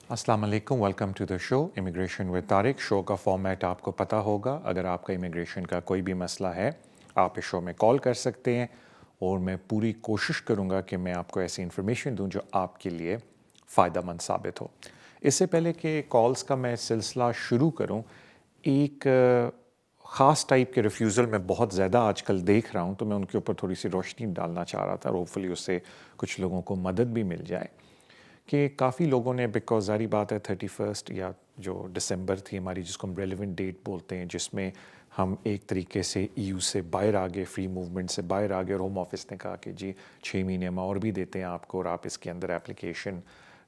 अस्सलाम वालेकुम, welcome to the show immigration with Tariq. शो का फॉर्मेट आपको पता होगा। अगर आपका इमिग्रेशन का कोई भी मसला है, आप इस शो में कॉल कर सकते हैं और मैं पूरी कोशिश करूँगा कि मैं आपको ऐसी इन्फॉर्मेशन दूँ जो आपके लिए फ़ायदा मंद साबित हो। इससे पहले कि कॉल्स का मैं सिलसिला शुरू करूँ, एक ख़ास टाइप के रिफ्यूज़ल मैं बहुत ज़्यादा आजकल देख रहा हूँ, तो मैं उनके ऊपर थोड़ी सी रोशनी डालना चाह रहा था और होपफुली उससे कुछ लोगों को मदद भी मिल जाए। कि काफ़ी लोगों ने, बिकॉज ज़ारी बात है 31 या जो दिसंबर थी हमारी, जिसको हम रेलिवेंट डेट बोलते हैं, जिसमें हम एक तरीके से ईयू से बाहर आ गए, फ्री मूवमेंट से बाहर आ गए, और होम ऑफिस ने कहा कि जी 6 महीने हम और भी देते हैं आपको और आप इसके अंदर एप्लीकेशन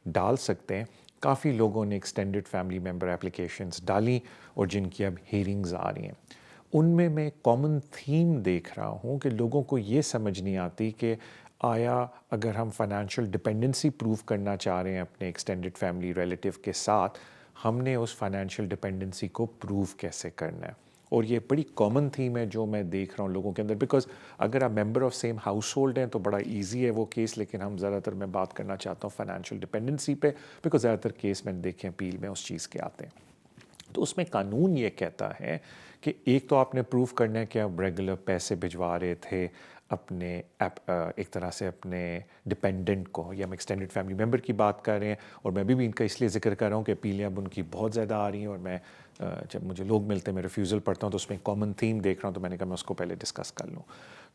डाल सकते हैं। काफ़ी लोगों ने एक्सटेंडेड फैमिली मेम्बर एप्लीकेशंस डाली और जिनकी अब हियरिंग्स आ रही हैं। उनमें मैं कॉमन थीम देख रहा हूँ कि लोगों को ये समझ नहीं आती कि आया अगर हम फाइनेंशियल डिपेंडेंसी प्रूव करना चाह रहे हैं अपने एक्सटेंडेड फैमिली रिलेटिव के साथ, हमने उस फाइनेंशियल डिपेंडेंसी को प्रूव कैसे करना है। और ये बड़ी कॉमन थीम है जो मैं देख रहा हूँ लोगों के अंदर, बिकॉज अगर आप member of same house hold हैं तो बड़ा इजी है वो केस, लेकिन हम ज़्यादातर, मैं बात करना चाहता हूँ फाइनेंशियल डिपेंडेंसी पे, बिकॉज ज़्यादातर केस मैंने देखे अपील में उस चीज़ के आते हैं। तो उसमें कानून ये कहता है कि एक तो आपने प्रूव करना है कि आप रेगुलर पैसे भिजवा रहे थे अपने एक तरह से अपने डिपेंडेंट को, या हम एक्सटेंडेड फैमिली मेम्बर की बात कर रहे हैं, और मैं भी इनका इसलिए जिक्र कर रहा हूँ कि अपीलें अब उनकी बहुत ज़्यादा आ रही हैं, और मैं जब मुझे लोग मिलते हैं, मैं रिफ्यूज़ल पढ़ता हूँ, तो उसमें कॉमन थीम देख रहा हूँ, तो मैंने कहा मैं उसको पहले डिस्कस कर लूँ।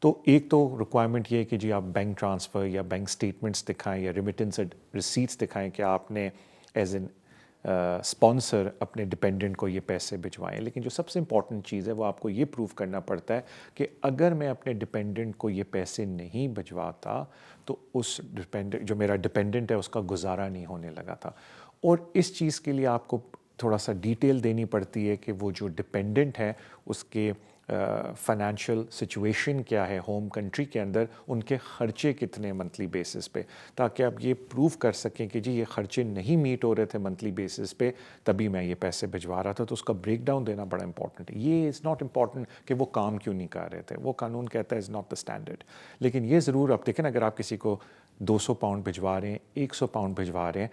तो एक तो रिक्वायरमेंट ये है कि जी आप बैंक ट्रांसफ़र या बैंक स्टेटमेंट्स दिखाएं या रिमिटेंस रिसीट्स दिखाएं कि आपने एज एन स्पॉन्सर अपने डिपेंडेंट को ये पैसे भिजवाएं। लेकिन जो सबसे इंपॉर्टेंट चीज़ है वो आपको ये प्रूव करना पड़ता है कि अगर मैं अपने डिपेंडेंट को ये पैसे नहीं भिजवाता तो उस डिपेंडेंट, जो मेरा डिपेंडेंट है, उसका गुजारा नहीं होने लगा था। और इस चीज़ के लिए आपको थोड़ा सा डिटेल देनी पड़ती है कि वो जो डिपेंडेंट है उसके फाइनेंशियल सिचुएशन क्या है होम कंट्री के अंदर, उनके ख़र्चे कितने मंथली बेसिस पे, ताकि आप ये प्रूव कर सकें कि जी ये ख़र्चे नहीं मीट हो रहे थे मंथली बेसिस पे, तभी मैं ये पैसे भिजवा रहा था। तो उसका ब्रेक डाउन देना बड़ा इंपॉर्टेंट है। ये इज़ नॉट इम्पॉर्टेंट कि वो काम क्यों नहीं कर रहे थे, वो कानून कहता है इज़ नॉट द स्टैंडर्ड। लेकिन ये ज़रूर आप देखें, अगर आप किसी को 200 पाउंड भिजवा रहे हैं, 100 पाउंड भिजवा रहे हैं,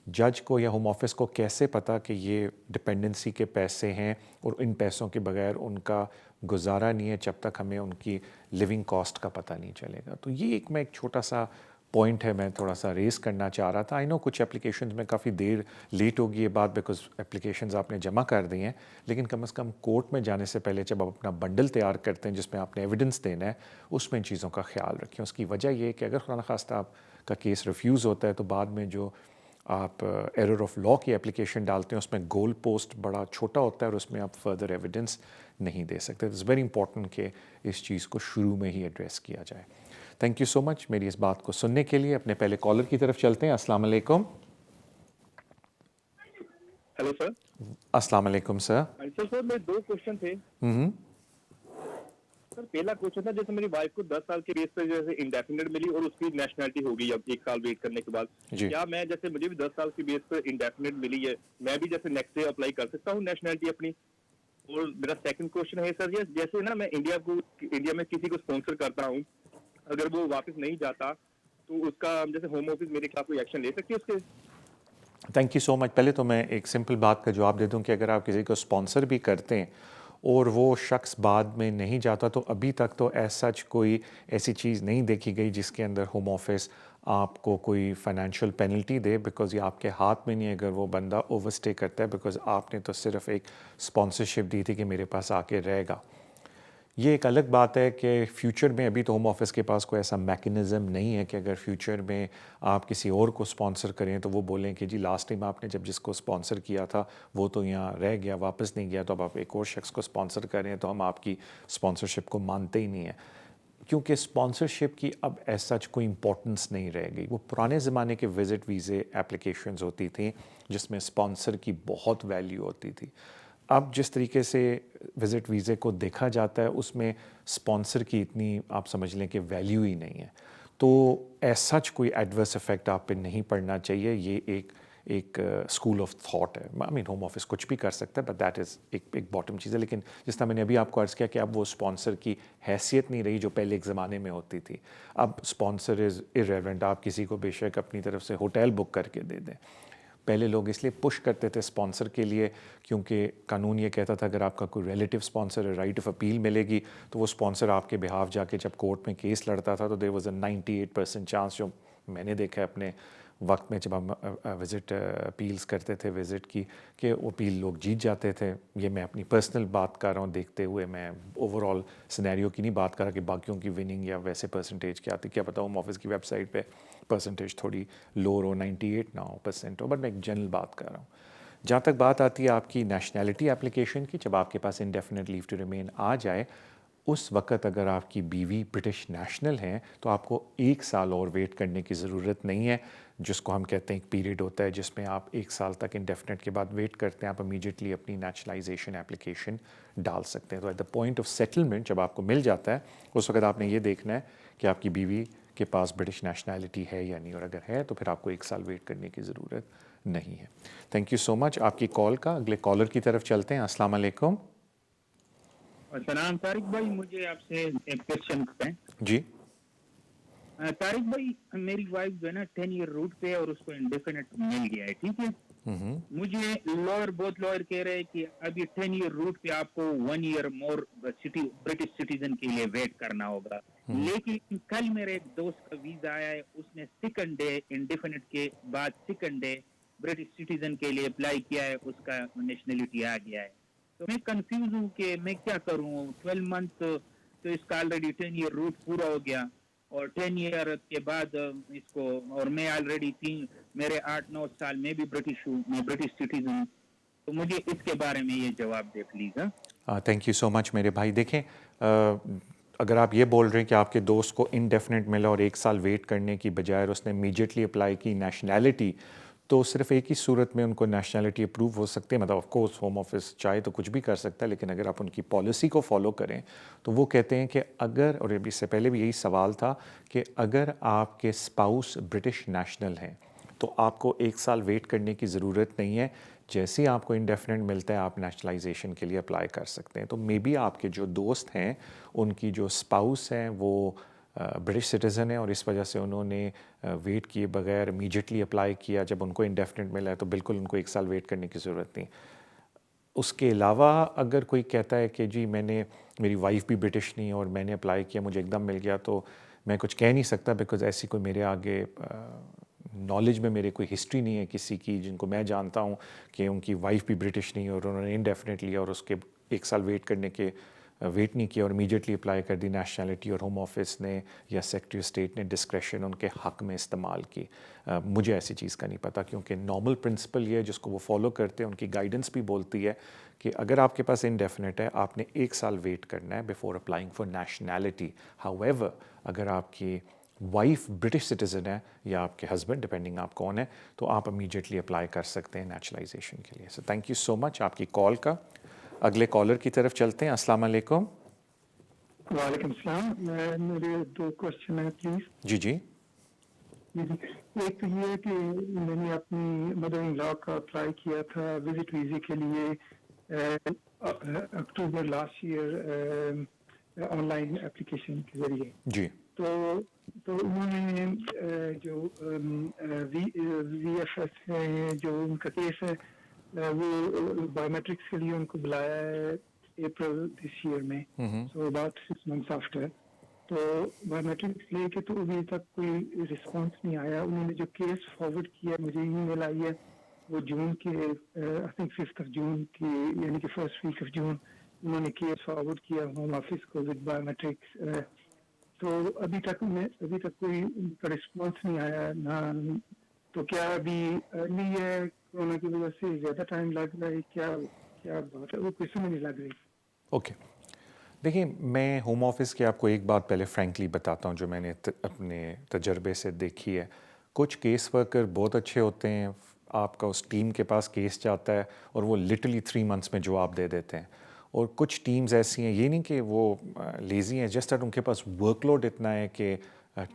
जज को या होम ऑफिस को कैसे पता कि ये डिपेंडेंसी के पैसे हैं और इन पैसों के बगैर उनका गुजारा नहीं है, जब तक हमें उनकी लिविंग कॉस्ट का पता नहीं चलेगा। तो ये एक छोटा सा पॉइंट है, मैं थोड़ा सा रेस करना चाह रहा था। आई नो कुछ एप्लीकेशंस में काफ़ी देर लेट होगी ये बात, बिकॉज एप्लीकेशंस आपने जमा कर दी हैं, लेकिन कम से कम कोर्ट में जाने से पहले जब आप अपना बंडल तैयार करते हैं जिसमें आपने एविडेंस देना है, उसमें इन चीज़ों का ख्याल रखें। उसकी वजह ये है कि अगर खुदा न खास्ता आपका केस रिफ्यूज़ होता है तो बाद में जो आप एरर ऑफ लॉ की एप्लीकेशन डालते हैं उसमें गोल पोस्ट बड़ा छोटा होता है और उसमें आप फर्दर एविडेंस नहीं दे सकते। इट्स वेरी इंपॉर्टेंट कि इस चीज़ को शुरू में ही एड्रेस किया जाए। थैंक यू सो मच मेरी इस बात को सुनने के लिए। अपने पहले कॉलर की तरफ चलते हैं। अस्सलाम वालेकुम। Hello sir. अस्सलाम वालेकुम सर। सर मेरे दो क्वेश्चन थे। सर पहला क्वेश्चन था, जैसे मेरी वाइफ को 10 साल के बेस पर जैसे इंडेफिनेट मिली और उसकी नेशनलिटी हो गई अब 1 साल वेट करने के बाद, जी क्या मैं, जैसे मुझे भी 10 साल के बेस पर इंडेफिनेट मिली है, मैं भी जैसे नेक्स्ट डे अप्लाई कर सकता हूँ नेशनलिटी अपनी? और मेरा सेकंड क्वेश्चन है सर, जैसे ना मैं इंडिया में किसी को स्पॉन्सर करता हूँ, अगर वो वापस नहीं जाता तो उसका जैसे होम ऑफिस मेरे खिलाफ कोई एक्शन ले सकती है उसके? Thank you so much. पहले तो मैं एक सिंपल बात का जवाब दे दूं कि अगर आप किसी को स्पॉन्सर भी करते हैं और वो शख्स बाद में नहीं जाता, तो अभी तक तो ऐसा कोई ऐसी चीज़ नहीं देखी गई जिसके अंदर होम ऑफिस आपको कोई फाइनेंशियल पेनल्टी दे, बिकॉज़ ये आपके हाथ में नहीं है अगर वो बंदा ओवरस्टे करता है, बिकॉज़ आपने तो सिर्फ एक स्पॉन्सरशिप दी थी कि मेरे पास आके रहेगा। ये एक अलग बात है कि फ्यूचर में अभी तो होम ऑफिस के पास कोई ऐसा मैकेनिज़्म नहीं है कि अगर फ्यूचर में आप किसी और को स्पॉन्सर करें तो वो बोलें कि जी लास्ट टाइम आपने जब जिसको स्पॉन्सर किया था वो तो यहाँ रह गया, वापस नहीं गया, तो अब आप एक और शख्स को स्पॉन्सर करें तो हम आपकी स्पॉन्सरशिप को मानते ही नहीं है। क्योंकि स्पॉन्सरशिप की अब ऐसा कोई इंपॉर्टेंस नहीं रह गई। वो पुराने ज़माने के विज़िट वीज़े एप्लीकेशंस होती थी जिसमें स्पॉन्सर की बहुत वैल्यू होती थी। अब जिस तरीके से विज़िट वीज़े को देखा जाता है उसमें स्पॉन्सर की इतनी, आप समझ लें कि वैल्यू ही नहीं है। तो ऐसा कोई एडवर्स इफ़ेक्ट आप पे नहीं पड़ना चाहिए। ये एक स्कूल ऑफ थॉट है। आई मीन होम ऑफिस कुछ भी कर सकता है, बट दैट इज़ एक बॉटम चीज़ है। लेकिन जिस तरह मैंने अभी आपको अर्ज़ किया कि अब वो स्पॉन्सर की हैसियत नहीं रही जो पहले एक ज़माने में होती थी। अब स्पॉन्सर इज़ इर्रेलेवेंट। आप किसी को बेशक अपनी तरफ से होटल बुक करके दे दें, پہلے لوگ اس لیے پش کرتے تھے اسپانسر کے لیے کیونکہ قانون یہ کہتا تھا اگر آپ کا کوئی relative sponsor right of appeal ملے گی تو وہ اسپانسر آپ کے بہاف جا کے جب کورٹ میں کیس لڑتا تھا تو دیر واز اے 98% چانس، جو میں نے دیکھا ہے اپنے وقت میں جب ہم وزٹ اپیلز کرتے تھے وزٹ کی، کہ وہ اپیل لوگ جیت جاتے تھے. یہ میں اپنی پرسنل بات کر رہا ہوں دیکھتے ہوئے، میں اوور آل سینیریو کی نہیں بات کر رہا کہ باقیوں کی وننگ یا ویسے پرسنٹیج کیا آتی، کیا پتا ہوم آفس کی ویب سائٹ پہ پرسنٹیج تھوڑی لو ہو، 98 نہ ہو پرسنٹ ہو، بٹ میں ایک جنرل بات کر رہا ہوں. جہاں تک بات آتی ہے آپ کی نیشنلٹی اپلیکیشن کی، جب آپ کے پاس انڈیفینٹ لیو ٹو ریمین آ جائے اس وقت اگر آپ کی بیوی برٹش نیشنل ہیں تو آپ کو 1 سال اور ویٹ کرنے کی ضرورت نہیں ہے، جس کو ہم کہتے ہیں ایک پیریڈ ہوتا ہے جس میں آپ 1 سال تک انڈیفینٹ کے بعد ویٹ کرتے ہیں، آپ امیجیٹلی اپنی نیشنلائزیشن اپلیکیشن ڈال سکتے ہیں. تو at the point of settlement جب آپ کو مل جاتا ہے اس وقت آپ نے یہ دیکھنا ہے کہ آپ کی بیوی کے پاس برٹش نیشنلٹی ہے یا نہیں، اور اگر ہے تو پھر آپ کو 1 سال ویٹ کرنے کی ضرورت نہیں ہے. تھینک یو سو مچ آپ کی کال کا. اگلے کالر کی طرف چلتے ہیں. السلام علیکم. السلام طارق بھائی، مجھے آپ سے ایک کوشچن ہے. جی طارق بھائی، میری وائف جو ہے نا 10 ایئر روٹ پہ اور اس کو انڈیفینٹ مل گیا ہے، ٹھیک ہے. مجھے بہت لائر کہہ رہے ہیں کہ ابھی 10 ایئر روٹ پہ آپ کو 1 ایئر مور برٹش سٹیزن کے لیے ویٹ کرنا ہوگا. لیکن کل میرے ایک دوست کا ویزا آیا ہے، اس نے 2nd ڈے انڈیفینٹ کے بعد 2nd ڈے برٹش سٹیزن کے لیے اپلائی کیا ہے، اس کا نیشنلٹی آ گیا ہے. تو میں کنفیوز ہوں کہ میں کیا کروں. 12 منتھ تو اس کا آلریڈی 10 ایئر روٹ پورا ہو گیا، اور 10 ایئر کے بعد اس کو، اور میں آلریڈی میرے 8-9 سال میں بھی برٹش ہوں، میں برٹش سٹیزن ہوں. تو مجھے اس کے بارے میں یہ جواب دے پلیز. تھینک یو سو مچ میرے بھائی. دیکھیں اگر آپ یہ بول رہے ہیں کہ آپ کے دوست کو انڈیفینٹ ملا اور 1 سال ویٹ کرنے کی بجائے اس نے امیجیٹلی اپلائی کی نیشنلٹی، تو صرف ایک ہی صورت میں ان کو نیشنلٹی اپروو ہو سکتے ہیں. مطلب آف کورس ہوم آفس چاہے تو کچھ بھی کر سکتا ہے، لیکن اگر آپ ان کی پالیسی کو فالو کریں تو وہ کہتے ہیں کہ اگر، اور اس سے پہلے بھی یہی سوال تھا کہ اگر آپ کے اسپاؤس برٹش نیشنل ہیں تو آپ کو 1 سال ویٹ کرنے کی ضرورت نہیں ہے. جیسے ہی آپ کو انڈیفینٹ ملتا ہے آپ نیشنلائزیشن کے لیے اپلائی کر سکتے ہیں. تو مے بی آپ کے جو دوست ہیں ان کی جو اسپاؤس ہیں وہ برٹش سٹیزن ہے اور اس وجہ سے انہوں نے ویٹ کیے بغیر امیجیٹلی اپلائی کیا. جب ان کو انڈیفینٹ ملا ہے تو بالکل ان کو 1 سال ویٹ کرنے کی ضرورت نہیں. اس کے علاوہ اگر کوئی کہتا ہے کہ جی میری وائف بھی برٹش نہیں اور میں نے اپلائی کیا مجھے ایک دم مل گیا، تو میں کچھ کہہ نہیں سکتا، بیکاز ایسی کوئی میرے آگے نالج میں میرے کوئی ہسٹری نہیں ہے کسی کی جن کو میں جانتا ہوں کہ ان کی وائف بھی برٹش نہیں اور انہوں نے انڈیفینٹ لیا اور اس کے 1 سال ویٹ نہیں کیا اور امیجیٹلی اپلائی کر دی نیشنلٹی، اور ہوم آفس نے یا سیکرٹری اسٹیٹ نے ڈسکریشن ان کے حق میں استعمال کی. مجھے ایسی چیز کا نہیں پتہ، کیونکہ نارمل پرنسپل یہ ہے جس کو وہ فالو کرتے ہیں، ان کی گائیڈنس بھی بولتی ہے کہ اگر آپ کے پاس انڈیفینٹ ہے آپ نے 1 سال ویٹ کرنا ہے before applying for nationality. How ever اگر آپ کی وائف برٹش سٹیزن ہے یا آپ کے ہسبینڈ، ڈپینڈنگ آپ کون ہے، تو آپ امیجیٹلی اپلائی کر سکتے ہیں نیشنلائزیشن کے لیے. So thank you so much آپ کی کال کا. اگلے کالر کی طرف چلتے ہیں. السلام علیکم. وعلیکم السلام. میرے 2 کوشچن ہیں پلیز. جی جی ایک تو یہ ہے کہ میں نے اپنی مدر ان لا کا اپلائی کیا تھا وزٹ ویزے کے لیے اکتوبر last year online application کے ذریعے. جی تو انہوں نے جو وی ایف ایس ہے جو ان کا کیس ہے وہ بایو میٹرکس کے لیے ان کو بلایا ہے اپریل دس ایئر میں، سو اباؤٹ 6 months آفٹر. تو بایو میٹرکس لے کے تو ابھی تک کوئی رسپانس نہیں آیا. انہوں نے جو کیس فارورڈ کیا مجھے ای میل آئی ہے وہ جون کے I think 5th of June کی، یعنی کہ 1st week of June انہوں نے کیس فارورڈ کیا ہوم آفس کو ود بایو میٹرکس. تو ابھی تک کوئی ان کا رسپانس نہیں آیا نہ. تو کیا ابھی نہیں ہے کورونا کی وجہ سے زیادہ ٹائم لگ رہا ہے؟ کیا بات ہے وہ کوئی سمجھ نہیں لگ رہی. اوکے دیکھیں میں ہوم آفس کی آپ کو ایک بات پہلے فرینکلی بتاتا ہوں جو میں نے اپنے تجربے سے دیکھی ہے. کچھ کیس ورکر بہت اچھے ہوتے ہیں، آپ کا اس ٹیم کے پاس کیس جاتا ہے اور وہ لٹرلی 3 months میں جواب دے دیتے ہیں. اور کچھ ٹیمز ایسی ہیں، یہ نہیں کہ وہ لیزی ہیں، جسٹ ان کے پاس ورک لوڈ اتنا ہے کہ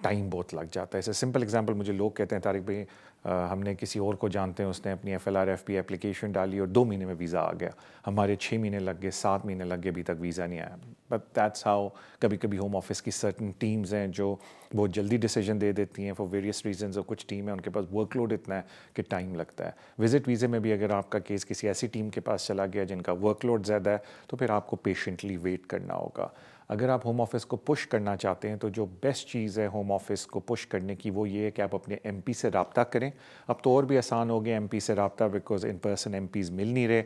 ٹائم بہت لگ جاتا ہے. ایسے سمپل ایگزامپل مجھے لوگ کہتے ہیں طارق بھائی ہم نے کسی اور کو جانتے ہیں, اس نے اپنی FLRFP اپلیکیشن ڈالی اور 2 مہینے میں ویزا آ گیا, ہمارے 6 مہینے لگ گئے, 7 مہینے لگ گئے, ابھی تک ویزا نہیں آیا. بٹ دیٹس ہاؤ کبھی کبھی ہوم آفس کی سرٹن ٹیمز ہیں جو بہت جلدی ڈیسیجن دے دیتی ہیں فار ویریس ریزنز, اور کچھ ٹیم ہیں ان کے پاس ورک لوڈ اتنا ہے کہ ٹائم لگتا ہے. وزٹ ویزے میں بھی اگر آپ کا کیس کسی ایسی ٹیم کے پاس چلا گیا جن کا ورک لوڈ زیادہ ہے تو پھر آپ کو پیشنٹلی ویٹ کرنا ہوگا. اگر آپ ہوم آفس کو پش کرنا چاہتے ہیں تو جو بیسٹ چیز ہے ہوم آفس کو پش کرنے کی وہ یہ ہے کہ آپ اپنے MP سے رابطہ کریں. اب تو اور بھی آسان ہو گیا MP سے رابطہ, بیکاز ان پرسن MPs مل نہیں رہے.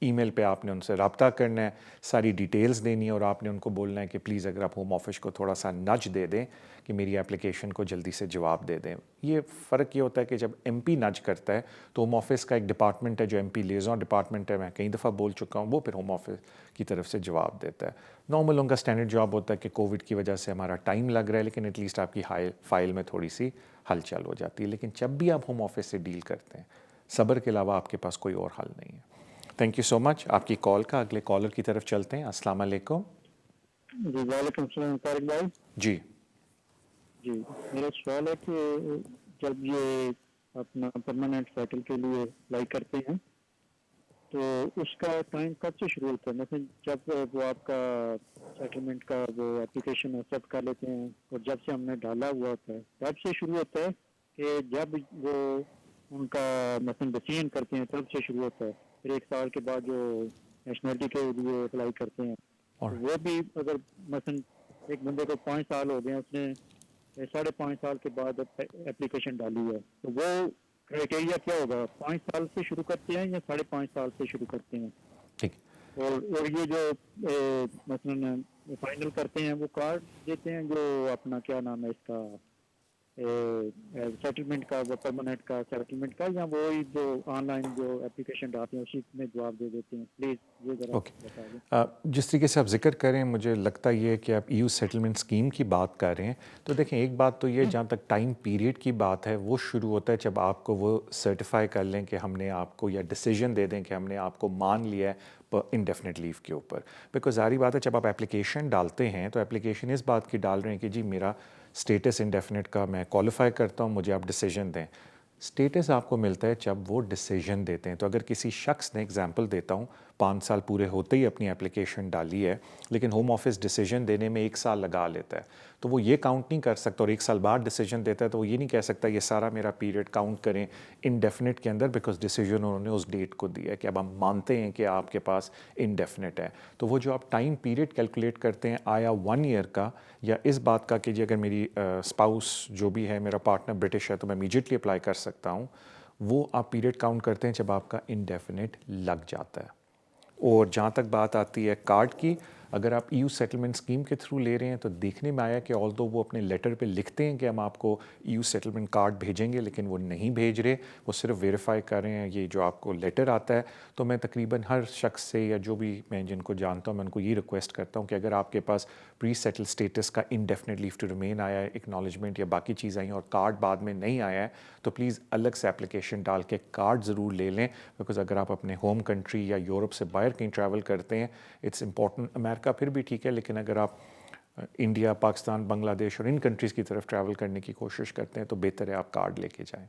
ای میل پہ آپ نے ان سے رابطہ کرنا ہے, ساری ڈیٹیلز دینی ہے اور آپ نے ان کو بولنا ہے کہ پلیز اگر آپ ہوم آفس کو تھوڑا سا نج دے دیں کہ میری اپلیکیشن کو جلدی سے جواب دے دیں. یہ فرق یہ ہوتا ہے کہ جب MP نج کرتا ہے تو ہوم آفس کا ایک ڈپارٹمنٹ ہے جو MP لیزون ڈپارٹمنٹ ہے, میں کئی دفعہ بول چکا ہوں, وہ پھر ہوم آفس کی طرف سے جواب دیتا ہے. نارمل ان کا اسٹینڈرڈ جواب ہوتا ہے کہ کووڈ کی وجہ سے ہمارا ٹائم لگ رہا ہے, لیکن ایٹ لیسٹ آپ کی فائل میں تھوڑی سی ہلچل ہو جاتی ہے. لیکن جب بھی آپ ہوم آفس سے ڈیل کرتے ہیں, صبر کے علاوہ آپ کے پاس کوئی اور حل نہیں ہے. تھینک یو سو مچ آپ کی کال کا. اگلے کالر کی طرف چلتے ہیں. السلام علیکم. جی وعلیکم السلام طارق بھائی. جی جی میرا سوال ہے کہ جب یہ اپنا پرماننٹ سیٹل کے لیے اپلائی کرتے ہیں تو اس کا ٹائم کب سے شروع ہوتا ہے؟ مثلا جب وہ آپ کا سیٹلمنٹ کا وہ اپلیکیشن ایکسیپٹ کر لیتے ہیں اور جب سے ہم نے ڈالا ہوا ہوتا ہے تب سے شروع ہوتا ہے کہ جب وہ ان کا مثلا ڈسیزن کرتے ہیں تب سے شروع ہوتا ہے؟ پھر 1 سال کے بعد جو نیشنلٹی کے لیے اپلائی کرتے ہیں تو وہ بھی اگر مثلا ایک بندے کو 5 سال ہو گئے, اس نے 5.5 سال کے بعد اپلیکیشن ڈالی ہے تو وہ کرائٹیریا کیا ہوگا؟ 5 سال سے شروع کرتے ہیں یا 5.5 سال سے شروع کرتے ہیں؟ ٹھیک. اور یہ جو مثلا فائنل کرتے ہیں وہ کارڈ دیتے ہیں جو اپنا کیا نام ہے اس کا سیٹلمنٹ کا, وہ پرماننٹ کا سیٹلمنٹ کا, یا وہی جو آن لائن جو اپلیکیشن ڈالتے ہیں اسی میں جواب دے دیتے ہیں؟ پلیز یہ ذرا بتا دیں. جس طریقے سے آپ ذکر کریں مجھے لگتا یہ ہے کہ آپ EU سیٹلمنٹ اسکیم کی بات کر رہے ہیں. تو دیکھیں ایک بات تو یہ جہاں تک ٹائم پیریڈ کی بات ہے وہ شروع ہوتا ہے جب آپ کو وہ سرٹیفائی کر لیں کہ ہم نے آپ کو, یا ڈیسیجن دے دیں کہ ہم نے آپ کو مان لیا ہے انڈیفینٹ لیو کے اوپر. بیکاز ظاہری بات ہے جب آپ اپلیکیشن ڈالتے ہیں تو اپلیکیشن اس بات کی ڈال رہے ہیں کہ جی میرا اسٹیٹس انڈیفینٹ کا میں کوالیفائی کرتا ہوں, مجھے آپ ڈیسیجن دیں. اسٹیٹس آپ کو ملتا ہے جب وہ ڈیسیجن دیتے ہیں. تو اگر کسی شخص نے, ایگزامپل دیتا ہوں, 5 سال پورے ہوتے ہی اپنی اپلیکیشن ڈالی ہے لیکن ہوم آفس ڈیسیجن دینے میں 1 سال لگا لیتا ہے تو وہ یہ کاؤنٹ نہیں کر سکتا, اور 1 سال بعد ڈیسیجن دیتا ہے تو وہ یہ نہیں کہہ سکتا یہ سارا میرا پیریڈ کاؤنٹ کریں انڈیفینٹ کے اندر, بیکاز ڈیسیجن انہوں نے اس ڈیٹ کو دیا ہے کہ اب ہم مانتے ہیں کہ آپ کے پاس انڈیفینٹ ہے. تو وہ جو آپ ٹائم پیریڈ کیلکولیٹ کرتے ہیں آیا 1 ایئر کا یا اس بات کا کہ جی اگر میری اسپاؤس جو بھی ہے, میرا پارٹنر برٹش ہے تو میں امیجیٹلی اپلائی کر سکتا ہوں, وہ آپ پیریڈ کاؤنٹ کرتے ہیں جب آپ کا انڈیفینٹ لگ جاتا ہے. اور جہاں تک بات آتی ہے کارڈ کی, اگر آپ EU سیٹلمنٹ اسکیم کے تھرو لے رہے ہیں تو دیکھنے میں آیا کہ آلدو وہ اپنے لیٹر پہ لکھتے ہیں کہ ہم آپ کو EU سیٹلمنٹ کارڈ بھیجیں گے, لیکن وہ نہیں بھیج رہے, وہ صرف ویریفائی کر رہے ہیں یہ جو آپ کو لیٹر آتا ہے. تو میں تقریباً ہر شخص سے یا جو بھی میں جن کو جانتا ہوں میں ان کو یہ ریکویسٹ کرتا ہوں کہ اگر آپ کے پاس پری سیٹل اسٹیٹس کا انڈیفینٹ لیو ٹو ریمین آیا ہے, اکنالجمنٹ یا باقی چیز آئی ہیں اور کارڈ بعد میں نہیں آیا ہے, تو پلیز الگ سے اپلیکیشن ڈال کے کارڈ ضرور لے لیں. بیکاز اگر آپ اپنے ہوم کنٹری یا یورپ سے باہر کہیں ٹریول کرتے ہیں, اٹس امپورٹنٹ. امریکہ پھر بھی ٹھیک ہے, لیکن اگر آپ انڈیا, پاکستان, بنگلہ دیش اور ان کنٹریز کی طرف ٹریول کرنے کی کوشش کرتے ہیں تو بہتر ہے آپ کارڈ لے کے جائیں.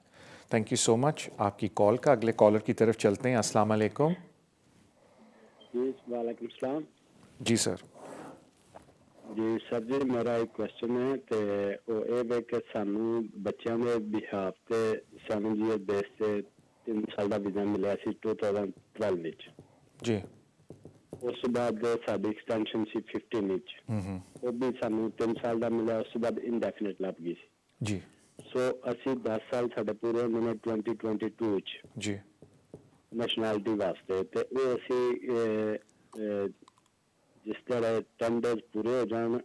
تھینک یو سو مچ آپ کی کال کا. اگلے کالر کی طرف چلتے ہیں. السلام علیکم. جی وعلیکم السلام. جی سر. جی سر جی میرا ایک کوشچن ہے کہ وہ یہ کہ سانو بچوں کے بحاف سے 7 ایئر بیس سے 3 سال کا ویزا ملیا سی 2012 میں. جی. اس بعد ساری ایکسٹینشن سی 15 انچ, وہ بھی سانو 3 سال کا ملا, اس بعد انڈیفینٹ لگ گئی سی. جی. سو اسی 10 سال سارے پورے ہونے 2022 جی نیشنلٹی واسطے. تو وہ اسی جس طرح 10 ڈیز پورے ہو جان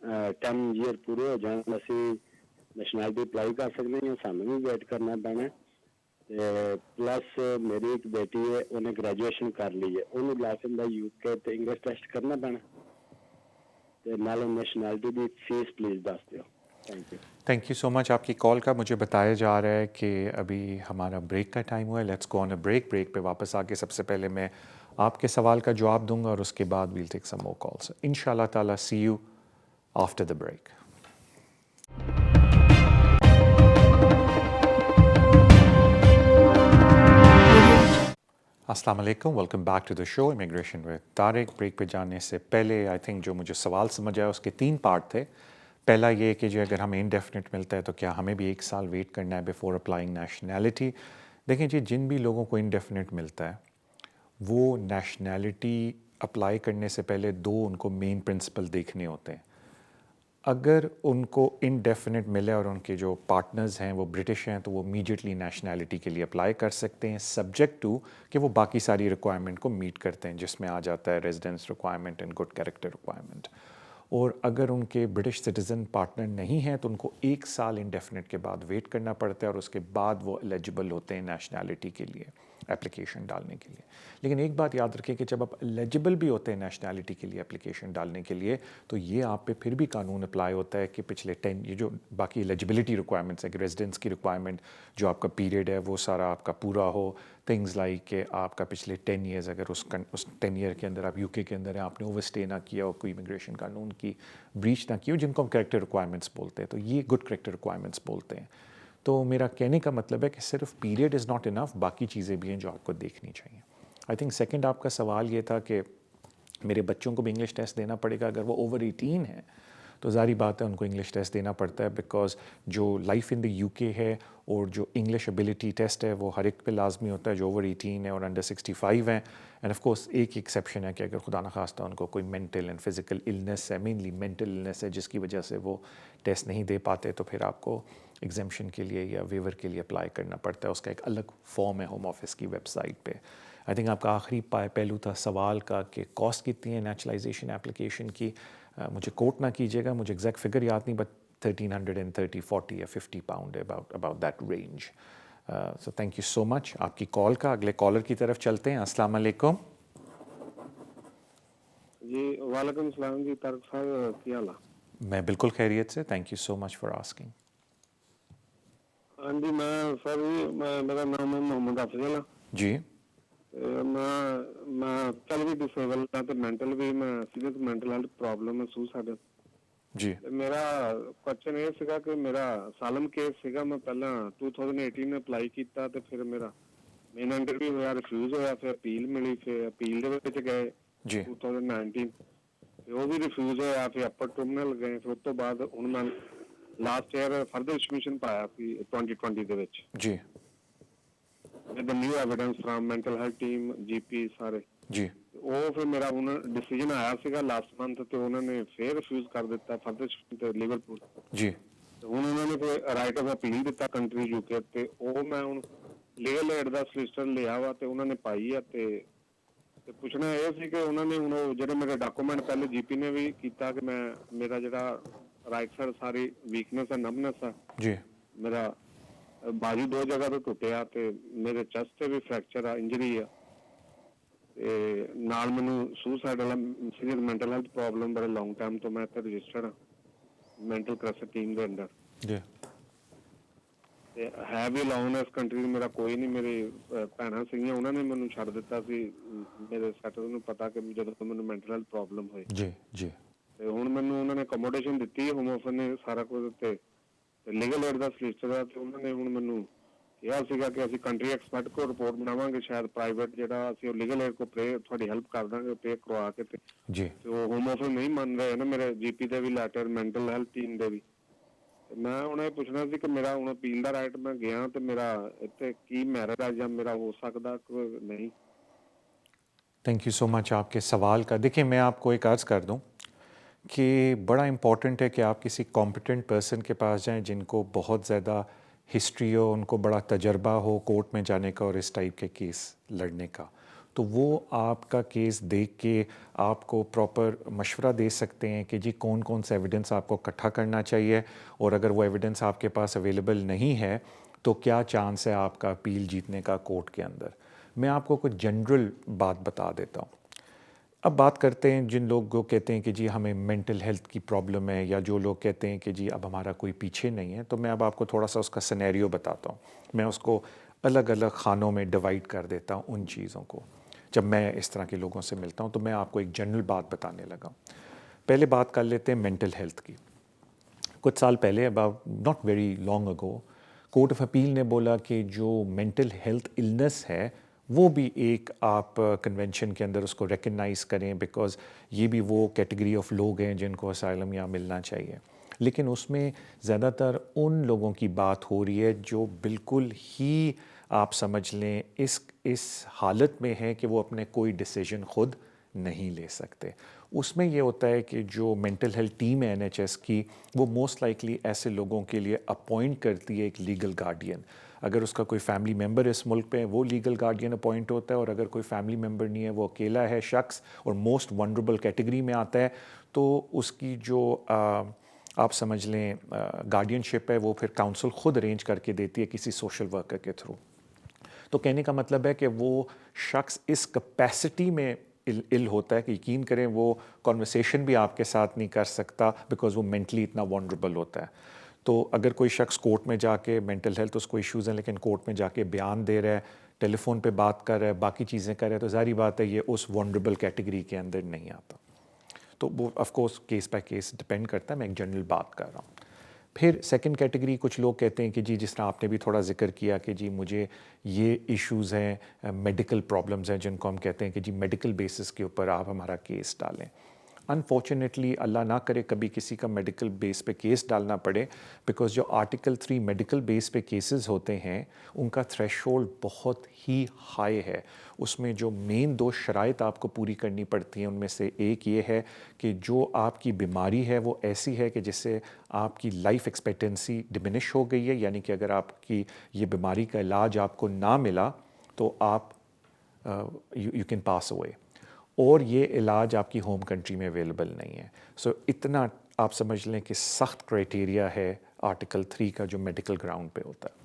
10 ایئر پورے ہو جان اسی نیشنلٹی اپلائی کر سکتے ہیں, سانوں بھی ویٹ کرنا پینا. پلس میری ایک بیٹی ہے انہیں گریجویشن کر لی ہے, انہوں لائسنس کا UK تے انگلش ٹیسٹ کرنا پینا, تے نال نیشنلٹی دی فیس پلیز دس دیو. Thank you. Thank you so much آپ کی کال کا. مجھے بتایا جا رہا ہے کہ ابھی ہمارا بریک کا ٹائم ہوا ہے. Let's go on a break. Break پہ واپس آ کے سب سے پہلے میں آپ کے سوال کا جواب دوں گا اور اس کے بعد ویل ٹیک سم مور کالس ان شاء اللہ تعالیٰ. See you after the break. अस्सलाम वालेकुम, welcome back to the show immigration with Tariq. Break पे जाने से पहले आई थिंक जो मुझे सवाल समझ आया उसके 3 पार्ट थे। पहला ये कि जो अगर हमें इनडेफिनिट मिलता है तो क्या हमें भी 1 साल वेट करना है बिफोर अप्लाइंग नेशनैलिटी। देखें जी, जिन भी लोगों को इनडेफिनिट मिलता है वो नेशनैलिटी अप्लाई करने से पहले 2 उनको मेन प्रिंसिपल देखने होते हैं। अगर उनको इनडेफिनिट मिले और उनके जो पार्टनर्स हैं वो ब्रिटिश हैं तो वो इमीडिएटली नेशनैलिटी के लिए अप्लाई कर सकते हैं, सब्जेक्ट टू कि वो बाकी सारी रिक्वायरमेंट को मीट करते हैं, जिसमें आ जाता है residence requirement and good character requirement. और अगर उनके ब्रिटिश सिटीज़न पार्टनर नहीं हैं तो उनको 1 साल इनडेफिनिट के बाद वेट करना पड़ता है और उसके बाद वो एलिजिबल होते हैं नेशनैलिटी के लिए एप्लीकेशन डालने के लिए। लेकिन एक बात याद रखें कि जब आप एलिजिबल भी होते हैं नेशनैलिटी के लिए एप्लीकेशन डालने के लिए तो ये आप पे फिर भी कानून अप्लाई होता है कि पिछले 10 ये जो बाकी एलिजिबिलिटी रिक्वायरमेंट्स है कि रेजिडेंस की रिक्वायरमेंट जो आपका पीरियड है वो सारा आपका पूरा हो, थिंग्स लाइक कि आपका पिछले 10 ईयर्स अगर उस 10 ईयर के अंदर आप यूके के अंदर हैं, आपने ओवरस्टे ना किया हो, कोई इमिग्रेशन कानून की ब्रीच ना की हो, जिनको हम कैरेक्टर रिक्वायरमेंट्स बोलते हैं, तो ये गुड कैरेक्टर रिक्वायरमेंट्स बोलते हैं। तो मेरा कहने का मतलब है कि सिर्फ पीरियड इज़ नॉट इनफ, बाकी चीज़ें भी हैं जो आपको देखनी चाहिए। आई थिंक सेकंड आपका सवाल ये था कि मेरे बच्चों को भी इंग्लिश टेस्ट देना पड़ेगा अगर वो ओवर 18 है, तो ज़ाहिर बात है उनको इंग्लिश टेस्ट देना पड़ता है, बिकॉज जो लाइफ इन द यूके है और जो इंग्लिश एबिलिटी टेस्ट है वो हर एक पे लाजमी होता है जो ओवर 18 है और अंडर 65 है। एंड ऑफ कोर्स एक एक्सेप्शन है कि अगर खुदा न खास्ता उनको कोई मेंटल एंड फिजिकल इलनेस है, मेनली मेंटल इलनेस है, जिसकी वजह से वो टेस्ट नहीं दे पाते, तो फिर आपको एग्जेम्पशन के लिए या वेवर के लिए अप्लाई करना पड़ता है। उसका एक अलग फॉर्म है होम ऑफिस की वेबसाइट पे। आई थिंक आपका आखिरी पहलू था सवाल का कि कॉस्ट कितनी है नेचुरलाइजेशन एप्लीकेशन की। मुझे कोट ना कीजिएगा, मुझे एग्जैक्ट फिगर याद नहीं, बट 1330, 40 या 50 पाउंड है, about that range. So thank you so much आपकी कॉल का। अगले कॉलर की तरफ चलते हैं। अस्सलाम वालेकुम जी। वालेकुम सलाम जी, तारिक साहब की हाल है? मैं बिल्कुल खैरियत से, thank you so much for asking. हाँ जी, मैं सर जी मेरा नाम है मोहम्मद अफजल जी। मैं चल भी डिसेबल हाँ तो मैंटल भी मैं सीरियस मैंटल हेल्थ प्रॉब्लम है, सुसाइड जी। मेरा क्वेश्चन ये सीगा कि मेरा सालम केस सीगा, मैं पहला 2018 में अप्लाई किया तो फिर मेरा मेन इंटरव्यू होया, रिफ्यूज होया, फिर अपील मिली, फिर अपील दे विच गए जी। 2019 फिर वो भी रिफ्यूज होया, फिर अपर ट्रिब्यूनल गए, फिर उस तो बाद हुण मैं लास्ट ईयर फर्दर सबमिशन पाया सी 2020 ਦੇ ਵਿੱਚ जी। With the new evidence from mental health team GP सारे जी। ਉਹ ਫਿਰ ਮੇਰਾ ਹੁਣ ਡਿਸੀਜਨ ਆਇਆ ਸੀਗਾ ਲਾਸਟ ਮੰਥ ਤੇ ਉਹਨਾਂ ਨੇ ਫੇਰ ਰਿਫਿਊਜ਼ ਕਰ ਦਿੱਤਾ ਫਰਦਰ ਤੇ ਲਿਵਰਪੂਲ जी। ਹੁਣ ਉਹਨਾਂ ਨੇ ਕੋਈ ਰਾਈਟ ਆਫ ਅਪੀਲ ਦਿੱਤਾ ਕੰਟਰੀ ਯੂਕੇ ਤੇ ਉਹ ਮੈਂ ਹੁਣ ਲੀਗਲ ਏਡ ਦਾ ਸੋਲਿਸਿਟਰ ਲਿਆ ਵਾ ਤੇ ਉਹਨਾਂ ਨੇ ਪਾਈ ਆ ਤੇ ਪੁੱਛਣਾ ਇਹ ਸੀ ਕਿ ਉਹਨਾਂ ਨੇ ਹੁਣ ਉਹ ਜਿਹੜੇ ਮੇਰੇ ਡਾਕੂਮੈਂਟ ਪਹਿਲੇ ਜੀਪੀ ਨੇ ਵੀ ਕੀਤਾ ਕਿ ਮੈਂ ਮੇਰਾ ਜਿਹੜਾ ਰਾਈਟ ਸਾਈਡ ਸਾਰੀ ਵੀਕਨੈਸ ਹੈ, ਨਮਨੈਸ ਆ जी। ਮੇਰਾ ਬਾਜੂ 2 ਜਗ੍ਹਾ ਤੋਂ ਟੁੱਟਿਆ ਤੇ ਮੇਰੇ ਚੈਸਟ ਤੇ ਵੀ ਫ੍ਰੈਕਚਰ ਆ, ਇੰਜਰੀ ਆ ਤੇ ਨਾਲ ਮੈਨੂੰ ਸੁਸਾਈਡ ਵਾਲਾ ਸੀਰੀਅਸ ਮੈਂਟਲ ਹੈਲਥ ਪ੍ਰੋਬਲਮ ਬੜੇ ਲੌਂਗ ਟਾਈਮ ਤੋਂ ਮੈਂ ਇੱਥੇ ਰਜਿਸਟਰਡ ਹਾਂ ਮੈਂਟਲ ਕ੍ਰਾਈਸਿਸ ਟੀਮ ਦੇ ਅੰਦਰ जी। ਤੇ ਹੈ ਵੀ ਅਲਾਉਨ ਇਸ ਕੰਟਰੀ ਮੇਰਾ ਕੋਈ ਨਹੀਂ, ਮੇਰੇ ਭੈਣਾਂ ਸੀਗੀਆਂ ਉਹਨਾਂ ਨੇ ਮੈਨੂੰ ਛੱਡ ਦਿੱਤਾ ਸੀ, ਮੇਰੇ ਸੈਟਲ ਨੂੰ ਪਤਾ ਕਿ ਜਦੋਂ ਮੈਨੂੰ ਮੈਂਟਲ ਹੈਲਥ ਪ੍ਰੋਬਲਮ ਹੋਈ जी। जी। ਤੇ ਹੁਣ ਮੈਨੂੰ ਉਹਨਾਂ ਨੇ ਅਕੋਮੋਡੇਸ਼ਨ ਦਿੱਤੀ, ਹੋਮ ਆਫਿਸ ਨੇ ਸਾਰਾ ਕੁਝ ਦਿੱਤੇ ਤੇ ਲੀਗਲ ਏਡ ਦਾ ਸੋਲਿਸਿਟਰ ਆ ਤੇ ਉਹਨਾਂ ਨੇ ਹੁਣ ਮੈਨੂੰ ਕਿਹਾ ਸੀਗਾ ਕਿ ਅਸੀਂ ਕੰਟਰੀ ਐਕਸਪਰਟ ਕੋਲ ਰਿਪੋਰਟ ਬਣਾਵਾਂਗੇ, ਸ਼ਾਇਦ ਪ੍ਰਾਈਵੇਟ ਜਿਹੜਾ ਅਸੀਂ ਉਹ ਲੀਗਲ ਏਡ ਕੋ ਤੁਹਾਡੀ ਹੈਲਪ ਕਰ ਦਾਂਗੇ ਪੇ ਕਰਵਾ ਕੇ ਤੇ जी। ਉਹ ਹੋਮ ਆਫਿਸ ਨਹੀਂ ਮੰਨ ਰਹੇ ਨਾ, ਮੇਰੇ ਜੀਪੀ ਦੇ ਵੀ ਲੈਟਰ ਮੈਂਟਲ ਹੈਲਥ ਟੀਮ ਦੇ ਵੀ। ਮੈਂ ਹੁਣ ਇਹ ਪੁੱਛਣਾ ਸੀ ਕਿ ਮੇਰਾ ਹੁਣ ਅਪੀਲ ਦਾ ਰਾਈਟ ਮੈਂ ਗਿਆ ਤੇ ਮੇਰਾ ਇੱਥੇ ਕੀ ਮੈਰਿਟ ਆ ਜਾਂ ਮੇਰਾ ਹੋ ਸਕਦਾ ਕਿ नहीं? थैंक यू सो मच आपके सवाल का। देखिए, मैं आपको एक अर्ज़ कर दूं कि बड़ा इम्पॉर्टेंट है कि आप किसी कॉम्पिटेंट पर्सन के पास जाएं जिनको बहुत ज़्यादा हिस्ट्री हो, उनको बड़ा तजर्बा हो कोर्ट में जाने का और इस टाइप के केस लड़ने का, तो वो आपका केस देख के आपको प्रॉपर मशवरा दे सकते हैं कि जी कौन कौन सा एविडेंस आपको इकट्ठा करना चाहिए और अगर वो एविडेंस आपके पास अवेलेबल नहीं है तो क्या चांस है आपका अपील जीतने का कोर्ट के अंदर। मैं आपको कुछ जनरल बात बता देता हूँ। अब बात करते हैं जिन लोग को कहते हैं कि जी हमें मेंटल हेल्थ की प्रॉब्लम है, या जो लोग कहते हैं कि जी अब हमारा कोई पीछे नहीं है, तो मैं अब आपको थोड़ा सा उसका सिनेरियो बताता हूँ। मैं उसको अलग अलग खानों में डिवाइड कर देता हूँ उन चीज़ों को। जब मैं इस तरह के लोगों से मिलता हूँ तो मैं आपको एक जनरल बात बताने लगा। पहले बात कर लेते हैं मेंटल हेल्थ की। कुछ साल पहले, about not very long ago, court of appeal ने बोला कि जो मेंटल हेल्थ इलनेस है وہ بھی ایک آپ کنونشن کے اندر اس کو ریکگنائز کریں، بیکاز یہ بھی وہ کیٹیگری آف لوگ ہیں جن کو اسائلم یہاں ملنا چاہیے. لیکن اس میں زیادہ تر ان لوگوں کی بات ہو رہی ہے جو بالکل ہی آپ سمجھ لیں اس حالت میں ہیں کہ وہ اپنے کوئی ڈیسیجن خود نہیں لے سکتے. اس میں یہ ہوتا ہے کہ جو مینٹل ہیلتھ ٹیم ہے NHS کی، وہ موسٹ لائکلی ایسے لوگوں کے لیے اپوائنٹ کرتی ہے ایک لیگل گارڈین. اگر اس کا کوئی فیملی ممبر اس ملک پہ، وہ لیگل گارڈین اپوائنٹ ہوتا ہے، اور اگر کوئی فیملی ممبر نہیں ہے، وہ اکیلا ہے شخص اور موسٹ ونڈربل کیٹیگری میں آتا ہے، تو اس کی جو آپ سمجھ لیں گارڈین شپ ہے، وہ پھر کاؤنسل خود ارینج کر کے دیتی ہے کسی سوشل ورکر کے تھرو. تو کہنے کا مطلب ہے کہ وہ شخص اس کیپیسٹی میں ill ہوتا ہے کہ یقین کریں وہ کانورسیشن بھی آپ کے ساتھ نہیں کر سکتا، بیکاز وہ مینٹلی اتنا وانڈربل ہوتا ہے. تو اگر کوئی شخص کورٹ میں جا کے مینٹل ہیلتھ اس کو ایشوز ہیں، لیکن کورٹ میں جا کے بیان دے رہا ہے، ٹیلی فون پہ بات کر رہا ہے، باقی چیزیں کر رہا ہے، تو ظاہری بات ہے یہ اس وانڈربل کیٹیگری کے اندر نہیں آتا. تو وہ of course case by case depend کرتا ہے، میں ایک جنرل بات کر رہا ہوں. پھر سیکنڈ کیٹیگری کچھ لوگ کہتے ہیں کہ جی، جس طرح آپ نے بھی تھوڑا ذکر کیا کہ جی مجھے یہ ایشوز ہیں، میڈیکل پرابلمز ہیں، جن کو ہم کہتے ہیں کہ جی میڈیکل بیسس کے اوپر آپ ہمارا کیس ڈالیں. انفارچونیٹلی اللہ نہ کرے کبھی کسی کا میڈیکل بیس پہ کیس ڈالنا پڑے، بیکاز جو آرٹیکل 3 میڈیکل بیس پہ کیسز ہوتے ہیں ان کا تھریش ہولڈ بہت ہی ہائی ہے. اس میں جو مین 2 شرائط آپ کو پوری کرنی پڑتی ہیں، ان میں سے ایک یہ ہے کہ جو آپ کی بیماری ہے وہ ایسی ہے کہ جس سے آپ کی لائف ایکسپیکٹنسی ڈمینش ہو گئی ہے، یعنی کہ اگر آپ کی یہ بیماری کا علاج آپ کو نہ ملا تو آپ یو کین پاس اوے، اور یہ علاج آپ کی ہوم کنٹری میں اویلیبل نہیں ہے. سو اتنا آپ سمجھ لیں کہ سخت کرائٹیریا ہے آرٹیکل 3 کا جو میڈیکل گراؤنڈ پہ ہوتا ہے.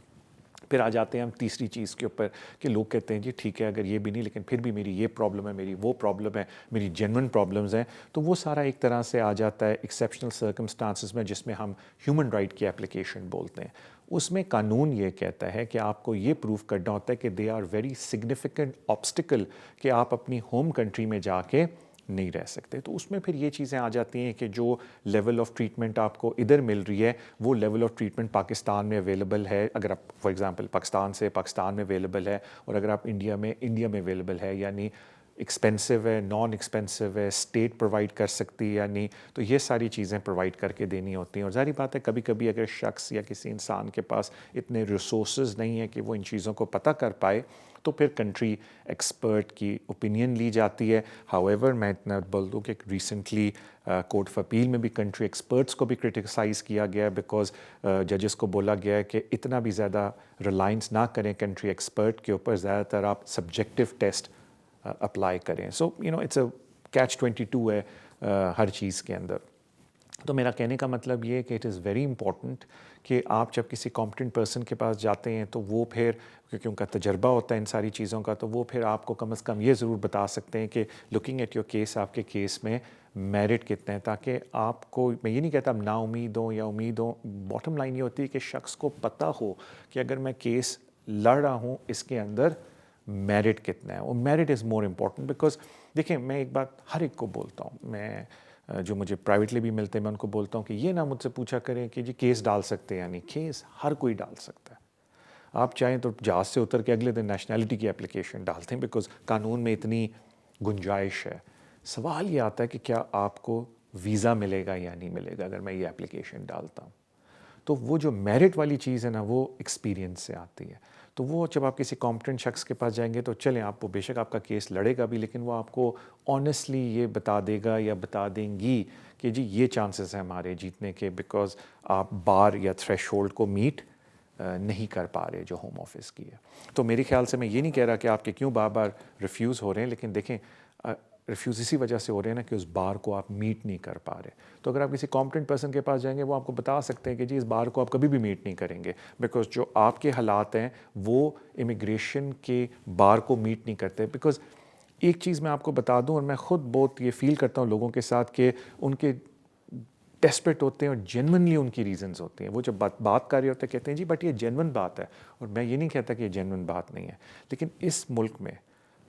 پھر آ جاتے ہیں ہم تیسری چیز کے اوپر کہ لوگ کہتے ہیں جی ٹھیک ہے اگر یہ بھی نہیں، لیکن پھر بھی میری یہ پرابلم ہے، میری وہ پرابلم ہے، میری جینون پرابلمز ہیں. تو وہ سارا ایک طرح سے آ جاتا ہے ایکسیپشنل سرکمسٹانسز میں، جس میں ہم ہیومن رائٹ کی اپلیکیشن بولتے ہیں. اس میں قانون یہ کہتا ہے کہ آپ کو یہ پروف کرنا ہوتا ہے کہ they are very significant obstacle, کہ آپ اپنی ہوم کنٹری میں جا کے نہیں رہ سکتے. تو اس میں پھر یہ چیزیں آ جاتی ہیں کہ جو لیول آف ٹریٹمنٹ آپ کو ادھر مل رہی ہے وہ لیول آف ٹریٹمنٹ پاکستان میں اویلیبل ہے. اگر آپ فار ایگزامپل پاکستان میں اویلیبل ہے، اور اگر آپ انڈیا میں اویلیبل ہے، یعنی ایکسپینسو ہے، نان ایکسپینسو ہے، اسٹیٹ پرووائڈ کر سکتی ہے، یعنی تو یہ ساری چیزیں پرووائڈ کر کے دینی ہوتی ہیں. اور ظاہری بات ہے کبھی کبھی اگر شخص یا کسی انسان کے پاس اتنے ریسورسز نہیں ہیں کہ وہ ان چیزوں کو پتہ کر پائے، تو پھر کنٹری ایکسپرٹ کی اوپینین لی جاتی ہے. ہاؤ ایور میں اتنا بول دوں کہ ریسنٹلی کورٹ آف اپیل میں بھی کنٹری ایکسپرٹس کو بھی کرٹیسائز کیا گیا ہے، بیکاز ججز کو بولا گیا ہے کہ اتنا بھی زیادہ ریلائنس نہ کریں کنٹری ایکسپرٹ کے اوپر، زیادہ تر آپ سبجیکٹیو ٹیسٹ اپلائی کریں. سو اٹس اے کیچ 22 ہے ہر چیز کے اندر. تو میرا کہنے کا مطلب یہ ہے کہ اٹ از ویری امپورٹنٹ کہ آپ جب کسی کمپٹنٹ پرسن کے پاس جاتے ہیں تو وہ پھر، کیونکہ ان کا تجربہ ہوتا ہے ان ساری چیزوں کا، تو وہ پھر آپ کو کم از کم یہ ضرور بتا سکتے ہیں کہ لکنگ ایٹ یور کیس آپ کے کیس میں میرٹ کتنے ہیں، تاکہ آپ کو، میں یہ نہیں کہتا نا امید ہوں یا امید ہوں، باٹم لائن یہ ہوتی ہے کہ شخص کو پتہ ہو کہ اگر میں کیس لڑ رہا ہوں اس کے اندر میرٹ کتنا ہے. اور merit is more important, because دیکھیں میں ایک بات ہر ایک کو بولتا ہوں، میں جو مجھے پرائیویٹلی بھی ملتے ہیں میں ان کو بولتا ہوں کہ یہ نہ مجھ سے پوچھا کریں کہ جی کیس ڈال سکتے ہیں، یعنی کیس ہر کوئی ڈال سکتا ہے. آپ چاہیں تو جہاز سے اتر کے اگلے دن نیشنلٹی کی اپلیکیشن ڈالتے ہیں، بیکاز قانون میں اتنی گنجائش ہے. سوال یہ آتا ہے کہ کیا آپ کو ویزا ملے گا یا نہیں ملے گا اگر میں یہ اپلیکیشن ڈالتا ہوں. تو وہ جو میرٹ والی چیز ہے نا، وہ ایکسپیرینس سے آتی ہے. تو وہ جب آپ کسی کمپٹنٹ شخص کے پاس جائیں گے تو چلیں آپ وہ بے شک آپ کا کیس لڑے گا بھی، لیکن وہ آپ کو آنیسٹلی یہ بتا دے گا یا بتا دیں گی کہ جی یہ چانسز ہیں ہمارے جیتنے کے، بیکاز آپ بار یا تھریش ہولڈ کو میٹ نہیں کر پا رہے جو ہوم آفس کی ہے. تو میرے خیال سے میں یہ نہیں کہہ رہا کہ آپ کے کیوں بار بار ریفیوز ہو رہے ہیں، لیکن دیکھیں ریفیوز اسی وجہ سے ہو رہے ہیں نا کہ اس بار کو آپ میٹ نہیں کر پا رہے. تو اگر آپ کسی کمپٹنٹ پرسن کے پاس جائیں گے وہ آپ کو بتا سکتے ہیں کہ جی اس بار کو آپ کبھی بھی میٹ نہیں کریں گے، بیکاز جو آپ کے حالات ہیں وہ امیگریشن کے بار کو میٹ نہیں کرتے. بیکاز ایک چیز میں آپ کو بتا دوں، اور میں خود بہت یہ فیل کرتا ہوں لوگوں کے ساتھ کہ ان کے ڈیسپریٹ ہوتے ہیں اور جینونلی ان کی ریزنز ہوتے ہیں. وہ جب بات کر رہے ہوتے ہیں کہتے ہیں جی بٹ یہ جینون بات ہے، اور میں یہ نہیں کہتا کہ یہ جینون بات نہیں ہے، لیکن اس ملک میں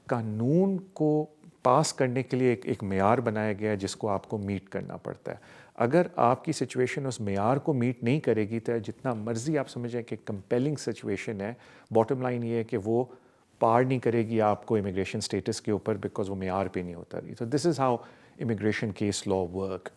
قانون کو پاس کرنے کے لیے ایک معیار بنایا گیا ہے جس کو آپ کو میٹ کرنا پڑتا ہے. اگر آپ کی سچویشن اس معیار کو میٹ نہیں کرے گی تو جتنا مرضی آپ سمجھیں کہ کمپیلنگ سچویشن ہے، باٹم لائن یہ ہے کہ وہ पार नहीं करेगी आपको इमिग्रेशन स्टेटस के ऊपर बिकॉज वो मेयार पे नहीं उतर रही. तो this is how immigration case law work.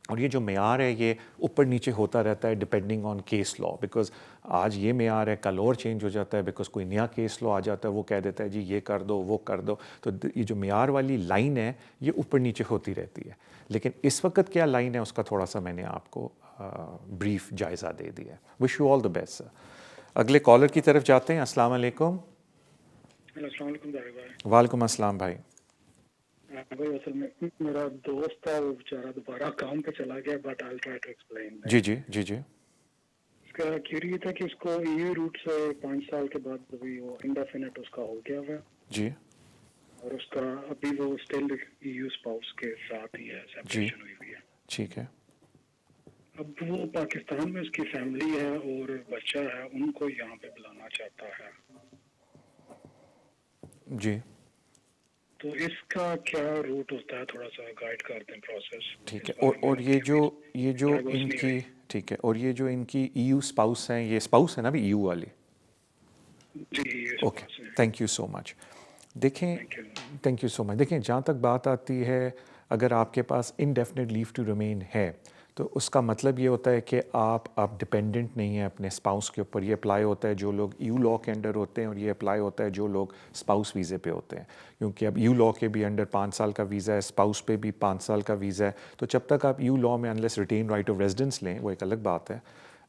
और ये जो मेयार है ये ऊपर नीचे होता रहता है depending on case law, because आज ये मेयार है कल और चेंज हो जाता है बिकॉज कोई नया केस लॉ आ जाता है, वो कह देता है जी ये कर दो वो कर दो. तो ये जो मेयार वाली लाइन है ये ऊपर नीचे होती रहती है. लेकिन इस वक्त क्या लाइन है उसका थोड़ा सा मैंने आपको ब्रीफ जायज़ा दे दिया है. Wish you all the best sir. अगले कॉलर की तरफ जाते हैं. अस्सलाम वालेकुम. वालेकुम अस्सलाम भाई. भाई असल में मेरा दोस्त था, वो बेचारा दोबारा काम पे चला गया, but I will try to explain. जी जी जी जी. इसका क्यूरी था कि उसको ईयू रूट से 5 साल के बाद अभी वो इंडेफिनिट उसका हो गया हुआ जी और उसका अभी वो स्टिल ईयू स्पाउस के साथ ही है, सेपरेशन हुई हुई है. ठीक है. अब वो पाकिस्तान में उसकी फैमिली है और बच्चा है, उनको यहाँ पे बुलाना चाहता है. जी तो इसका क्या रूट होता है, थोड़ा सा गाइड कर दें प्रोसेस. ठीक है. और ये जो इनकी ठीक है, और ये जो इनकी ईयू स्पाउस हैं, ये स्पाउस है ना भी ईयू वाली. जी okay, thank you so much. देखें, थैंक यू सो मच. देखें, जहाँ तक बात आती है अगर आपके पास इनडेफिनेट लीव टू रिमेन है तो उसका मतलब ये होता है कि आप डिपेंडेंट नहीं हैं अपने स्पाउस के ऊपर. ये अप्लाई होता है जो लोग यू लॉ के अंडर होते हैं और ये अप्लाई होता है जो लोग स्पाउस वीज़े पे होते हैं, क्योंकि अब यू लॉ के भी अंडर 5 साल का वीज़ा है, स्पाउस पे भी 5 साल का वीज़ा है. तो जब तक आप यू लॉ में unless retained right of residence लें, वो एक अलग बात है.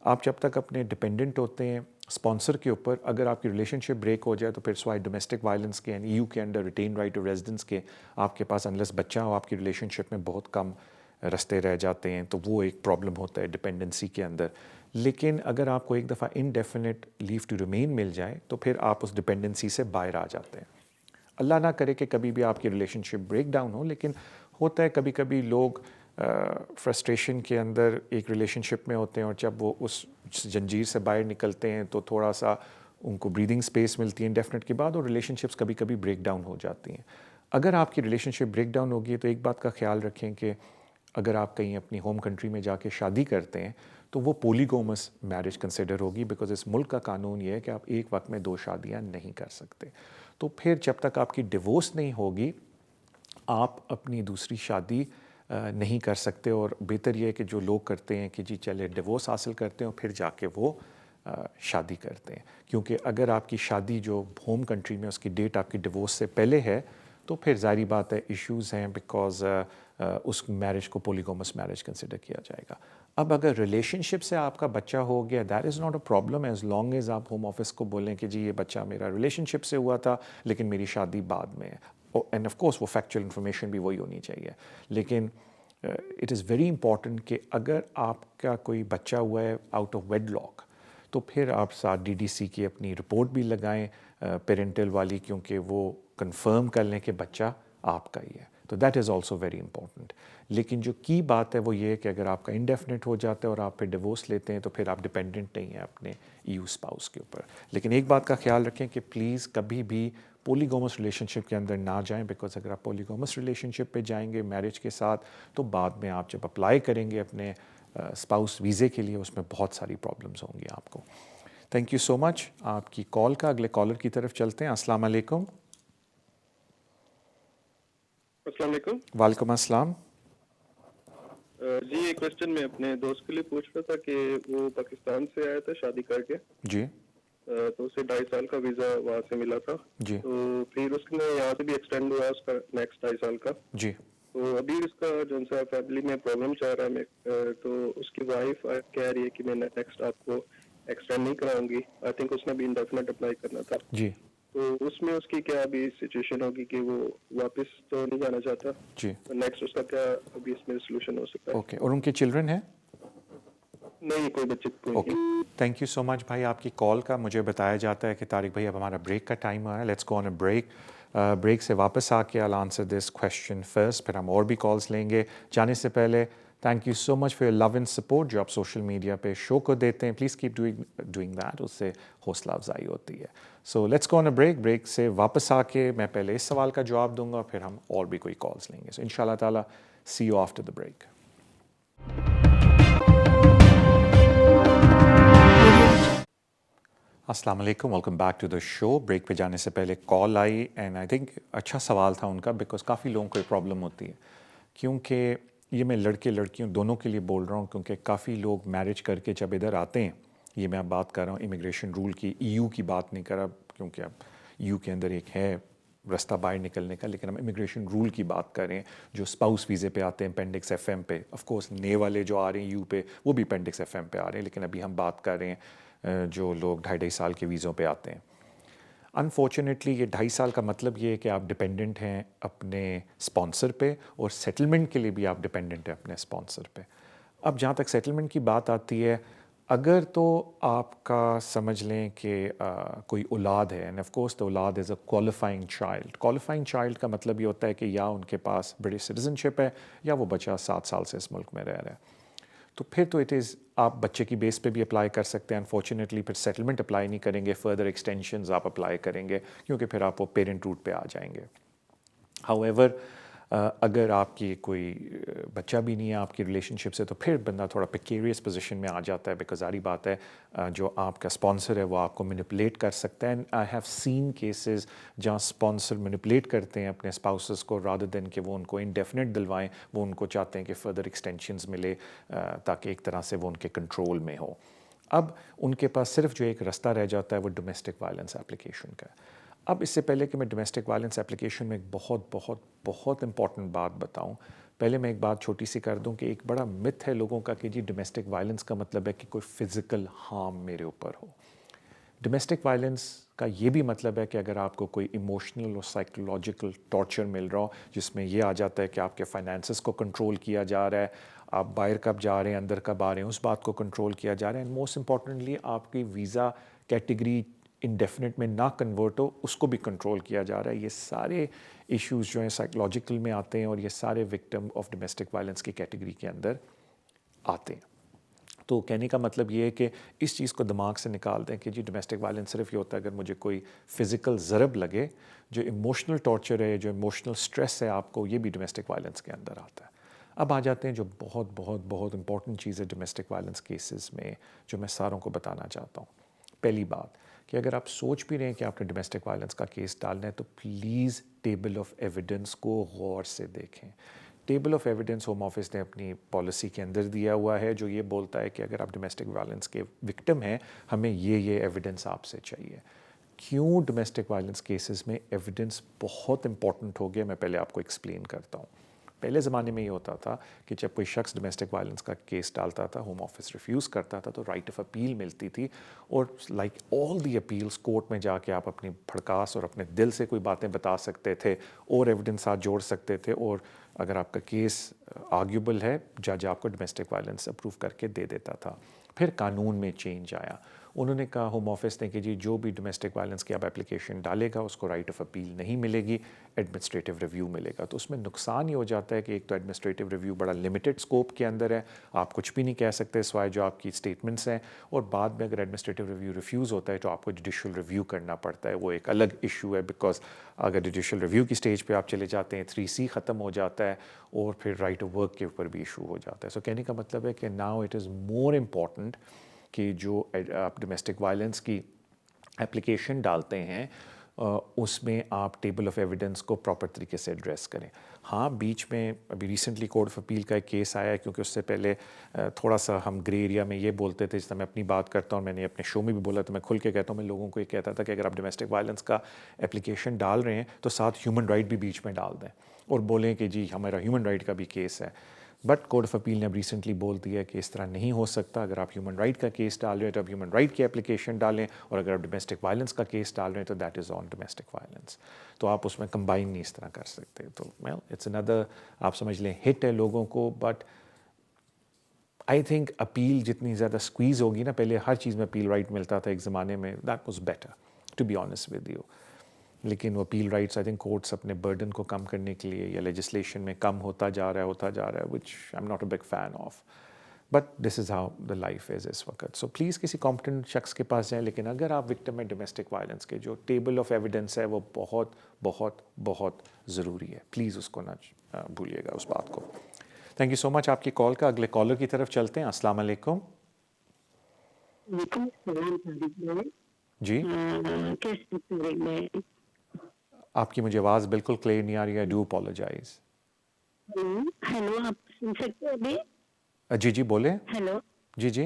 आप जब तक अपने डिपेंडेंट होते हैं स्पॉन्सर के ऊपर, अगर आपकी रिलेशनशिप ब्रेक हो जाए तो फिर स्वाई डोमेस्टिक वायलेंस के एंड यू के under retained right of residence के आपके पास अनलेस बच्चा हो आपकी रिलेशनशिप में बहुत कम रस्ते रह जाते हैं. तो वो एक प्रॉब्लम होता है डिपेंडेंसी के अंदर. लेकिन अगर आपको एक दफ़ा इनडेफिनेट लीव टू रिमेन मिल जाए तो फिर आप उस डिपेंडेंसी से बाहर आ जाते हैं. अल्लाह ना करे कि कभी भी आपकी रिलेशनशिप ब्रेक डाउन हो, लेकिन होता है कभी कभी लोग फ्रस्ट्रेशन के अंदर एक रिलेशनशिप में होते हैं और जब वो उस जंजीर से बाहर निकलते हैं तो थोड़ा सा उनको ब्रीदिंग स्पेस मिलती है इंडेफिनेट के बाद, और रिलेशनशिप्स कभी कभी ब्रेक डाउन हो जाती हैं. अगर आपकी रिलेशनशिप ब्रेक डाउन होगी तो एक बात का ख्याल रखें कि अगर आप कहीं अपनी होम कंट्री में जाके शादी करते हैं तो वो पोलीगोमस मैरिज कंसिडर होगी, बिकॉज इस मुल्क का कानून ये है कि आप एक वक्त में 2 शादियां नहीं कर सकते. तो फिर जब तक आपकी डिवोर्स नहीं होगी आप अपनी दूसरी शादी नहीं कर सकते. और बेहतर ये है कि जो लोग करते हैं कि जी चले डिवोर्स हासिल करते हैं और फिर जाके वो शादी करते हैं, क्योंकि अगर आपकी शादी जो होम कंट्री में उसकी डेट आपकी डिवोर्स से पहले है तो फिर ज़ाहिर बात है इश्यूज़ हैं, बिकॉज उस मैरिज को पोलीगोमस मैरिज कंसिडर किया जाएगा. अब अगर रिलेशनशिप से आपका बच्चा हो गया that is not a problem as long as आप होम ऑफिस को बोलें कि जी ये बच्चा मेरा रिलेशनशिप से हुआ था लेकिन मेरी शादी बाद में है. एंड ऑफ कोर्स वो फैक्चुअल इन्फॉर्मेशन भी वही होनी चाहिए. लेकिन इट इज़ वेरी इंपॉर्टेंट कि अगर आपका कोई बच्चा हुआ है आउट ऑफ वेडलॉक तो फिर आप साथ DDC की अपनी रिपोर्ट भी लगाएं पेरेंटल वाली, क्योंकि वो कंफर्म कर लें कि बच्चा आपका ही है. तो that is also very important. लेकिन जो की बात है वो ये है कि अगर आपका इंडेफिनेट हो जाता है और आप फिर डिवोर्स लेते हैं तो फिर आप डिपेंडेंट नहीं हैं अपने EU स्पाउस के ऊपर. लेकिन एक बात का ख्याल रखें कि प्लीज़ कभी भी पोलीगोमस रिलेशनशिप के अंदर ना जाएं, बिकॉज अगर आप पोलीगोमस रिलेशनशिप पे जाएंगे मैरिज के साथ तो बाद में आप जब अप्लाई करेंगे अपने स्पाउस वीज़े के लिए उसमें बहुत सारी प्रॉब्लम्स होंगी आपको. थैंक यू सो मच आपकी कॉल का. अगले कॉलर की तरफ चलते हैं. अस्सलाम वालेकुम. अस्सलाम वालेकुम. वालेकुम अस्सलाम. जी, एक क्वेश्चन मैं अपने दोस्त के लिए पूछ रहा था कि वो पाकिस्तान से आया था शादी करके जी. तो उसे 2.5 साल का वीजा वहाँ से मिला था जी. तो फिर उसने यहाँ से भी एक्सटेंड हुआ उसका नेक्स्ट 2.5 साल का. जी. तो अभी उसका जो सा फैमिली में प्रॉब्लम चाह रहा है तो उसकी वाइफ कह रही है कि मैं नेक्स्ट आपको एक्सटेंड नहीं कराऊंगी. आई थिंक उसने भी इंडेफिनेट अप्लाई करना था. जी. तो उसमें उसकी क्या अभी सिचुएशन होगी कि वो वापस तो नहीं जाना चाहता जी. तो नेक्स्ट उसका क्या अभी इसमें सोल्यूशन हो सकता है? ओके. और उनके चिल्ड्रन हैं? नहीं, कोई बच्चे कोई okay. Thank you so much भाई आपकी कॉल का. मुझे बताया जाता है कि तारिक भाई अब हमारा ब्रेक का टाइम आ रहा है. Let's go on a break. Break से वापस आके I answer this question first, फिर हम और भी कॉल्स लेंगे. जाने से पहले thank you so much for your love and support जो आप सोशल मीडिया पे शो को देते हैं. प्लीज़ कीप डूइंग दैट, उससे हौसला अफजाई होती है. So let's go on a break. Break से वापस आके मैं पहले इस सवाल का जवाब दूंगा, फिर हम और भी कोई कॉल्स लेंगे. सो इंशाल्लाह ताला see you after the break. अस्सलाम वालेकुम, welcome back to the show. Break पे जाने से पहले call I and I think अच्छा सवाल था उनका, बिकॉज काफ़ी लोगों को ये प्रॉब्लम होती है, क्योंकि ये मैं लड़के लड़कियों दोनों के लिए बोल रहा हूँ, क्योंकि काफ़ी लोग मैरिज करके जब इधर आते हैं, ये मैं अब बात कर रहा हूँ इमिग्रेशन रूल की, ईयू की बात नहीं कर रहा, क्योंकि अब ईयू के अंदर एक है रास्ता बाहर निकलने का, लेकिन हम इमिग्रेशन रूल की बात कर रहे हैं। जो स्पाउस वीज़े पे आते हैं अपेंडिक्स FM पे, ऑफ कोर्स नए वाले जो आ रहे हैं यू पे, वो भी अपेंडिक्स FM पे आ रहे हैं, लेकिन अभी हम बात कर रहे हैं जो लोग 2.5 साल के वीज़ों पे आते हैं। अनफॉर्चुनेटली ये 2.5 साल का मतलब ये है कि आप डिपेंडेंट हैं अपने स्पॉन्सर पे, और सेटलमेंट के लिए भी आप डिपेंडेंट हैं अपने स्पॉन्सर पे। अब जहाँ तक सेटलमेंट की बात आती है, अगर तो आपका समझ लें कि कोई औलाद है, एंड ऑफ कोर्स द औलाद is a qualifying child. Qualifying child का मतलब ये होता है कि या उनके पास ब्रिटिश सिटीजनशिप है, या वो बच्चा 7 साल से इस मुल्क में रह रहा है, तो फिर तो इट इज़ आप बच्चे की बेस पे भी अप्लाई कर सकते हैं। अनफॉर्चुनेटली फिर सेटलमेंट अप्लाई नहीं करेंगे, फर्दर एक्सटेंशंस आप अप्लाई करेंगे, क्योंकि फिर आप वो पेरेंट रूट पे आ जाएंगे। हाउएवर अगर आपकी कोई बच्चा भी नहीं है आपकी रिलेशनशिप से, तो फिर बंदा थोड़ा प्रिकेरियस पोजीशन में आ जाता है, बिकॉज सारी बात है जो आपका स्पॉन्सर है वो आपको मैनिपुलेट कर सकता है। And I have seen cases जहाँ स्पॉन्सर मैनिपुलेट करते हैं अपने स्पाउसेस को, रादर देन कि वो उनको इंडेफिनेट दिलवाएं, वो उनको चाहते हैं कि फर्दर एक्सटेंशंस मिले, ताकि एक तरह से वो उनके कंट्रोल में हो। अब उनके पास सिर्फ जो एक रास्ता रह जाता है वो डोमेस्टिक वायलेंस एप्लीकेशन का। अब इससे पहले कि मैं डोमेस्टिक वायलेंस एप्लीकेशन में एक बहुत बहुत बहुत इंपॉर्टेंट बात बताऊं, पहले मैं एक बात छोटी सी कर दूं कि एक बड़ा मिथ है लोगों का कि जी डोमेस्टिक वायलेंस का मतलब है कि कोई फिज़िकल हार्म मेरे ऊपर हो। डोमेस्टिक वायलेंस का ये भी मतलब है कि अगर आपको कोई इमोशनल और साइकोलॉजिकल टॉर्चर मिल रहा हो, जिसमें ये आ जाता है कि आपके फाइनेंसेस को कंट्रोल किया जा रहा है, आप बाहर कब जा रहे हैं अंदर कब आ रहे हैं उस बात को कंट्रोल किया जा रहा है, एंड मोस्ट इंपॉर्टेंटली आपकी वीज़ा कैटेगरी इंडेफिनिट में ना कन्वर्ट हो उसको भी कंट्रोल किया जा रहा है। ये सारे इश्यूज़ जो हैं साइकोलॉजिकल में आते हैं, और ये सारे विक्टिम ऑफ डोमेस्टिक वायलेंस की कैटेगरी के अंदर आते हैं। तो कहने का मतलब ये है कि इस चीज़ को दिमाग से निकाल दें कि जी डोमेस्टिक वायलेंस सिर्फ ये होता है अगर मुझे कोई फ़िज़िकल ज़रब लगे। जो इमोशनल टॉर्चर है, जो इमोशनल स्ट्रेस है आपको, ये भी डोमेस्टिक वायलेंस के अंदर आता है। अब आ जाते हैं जो बहुत बहुत बहुत इंपॉर्टेंट चीज़ है डोमेस्टिक वायलेंस केसेस में, जो मैं सारों को बताना चाहता हूँ। पहली बात कि अगर आप सोच भी रहे हैं कि आपने डोमेस्टिक वायलेंस का केस डालना है, तो प्लीज़ टेबल ऑफ एविडेंस को गौर से देखें। Table of evidence home office ने अपनी पॉलिसी के अंदर दिया हुआ है, जो ये बोलता है कि अगर आप डोमेस्टिक वायलेंस के विक्टिम हैं, हमें ये एविडेंस आपसे चाहिए। क्यों डोमेस्टिक वायलेंस केसेस में एविडेंस बहुत इंपॉर्टेंट हो गया, मैं पहले आपको एक्सप्लेन करता हूँ। पहले ज़माने में ये होता था कि जब कोई शख्स डोमेस्टिक वायलेंस का केस डालता था, होम ऑफिस रिफ्यूज़ करता था, तो राइट ऑफ अपील मिलती थी, और like all the appeals court में जाके आप अपनी भड़कास और अपने दिल से कोई बातें बता सकते थे और एविडेंस साथ जोड़ सकते थे, और अगर आपका केस आर्ग्यूबल है, जज आपको डोमेस्टिक वायलेंस अप्रूव करके दे देता था। फिर कानून में चेंज आया, उन्होंने कहा होम ऑफिस ने कि जी जो भी डोमेस्टिक वायलेंस की आप एप्लीकेशन डालेगा उसको राइट ऑफ अपील नहीं मिलेगी, एडमिनिस्ट्रेटिव रिव्यू मिलेगा। तो उसमें नुकसान ये हो जाता है कि एक तो एडमिनिस्ट्रेटिव रिव्यू बड़ा लिमिटेड स्कोप के अंदर है, आप कुछ भी नहीं कह सकते सिवाय जो आपकी स्टेटमेंट्स हैं, और बाद में अगर एडमिनिस्ट्रेटिव रिव्यू रिफ्यूज़ होता है तो आपको जुडिशल रिव्यू करना पड़ता है। वो एक अलग इशू है, बिकॉज अगर जुडिशल रिव्यू की स्टेज पर आप चले जाते हैं 3C ख़त्म हो जाता है, और फिर राइट ऑफ वर्क के ऊपर भी इशू हो जाता है। सो कहने का मतलब है कि now it is more important कि जो आप डोमेस्टिक वायलेंस की एप्लीकेशन डालते हैं उसमें आप टेबल ऑफ एविडेंस को प्रॉपर तरीके से एड्रेस करें। हाँ, बीच में अभी रिसेंटली कोर्ट ऑफ अपील का एक केस आया है, क्योंकि उससे पहले थोड़ा सा हम ग्रे एरिया में ये बोलते थे, जिस तरह मैं अपनी बात करता हूँ, मैंने अपने शो में भी बोला, तो मैं खुल के कहता हूँ, मैं लोगों को ये कहता था कि अगर आप डोमेस्टिक वायलेंस का एप्लीकेशन डाल रहे हैं तो साथ ह्यूमन राइट भी बीच में डाल दें, और बोलें कि जी हमारा ह्यूमन राइट का भी केस है। बट कोर्ट ऑफ अपील ने अब रिसेंटली बोल दिया कि इस तरह नहीं हो सकता। अगर आप ह्यूमन राइट का केस डाल रहे हैं तो आप ह्यूमन राइट की एप्लीकेशन डालें, और अगर आप डोमेस्टिक वायलेंस का केस डाल रहे हैं तो that is on domestic violence. तो आप उसमें कंबाइन नहीं इस तरह कर सकते। तो वेल इट्स अनदर, आप समझ लें, हिट है लोगों को। बट आई थिंक अपील जितनी ज़्यादा स्क्वीज़ होगी ना, पहले हर चीज़ में अपील राइट मिलता था एक ज़माने में, that was better to be honest with you. लेकिन वो appeal rights I think courts अपने बर्डन को कम करने के लिए या लेजिस्लेशन में कम होता जा रहा है, which I am not a big fan of. But this is how the life is इस वक्त। सो प्लीज़ किसी कॉम्पिटेंट शख्स के पास जाएं, लेकिन अगर आप विक्टिम है डोमेस्टिक वायलेंस के, जो टेबल ऑफ एविडेंस है वो बहुत बहुत बहुत ज़रूरी है, प्लीज़ उसको ना भूलिएगा उस बात को। थैंक यू सो मच आपकी कॉल का। अगले कॉलर की तरफ चलते हैं। अस्सलाम वालेकुम। जी कैसे करेंगे? आपकी मुझे आवाज़ बिल्कुल क्लियर नहीं आ रही है, डू अपोलोजाइज। हेलो, आप सुन सकते हो अभी? जी जी बोले। हेलो, जी जी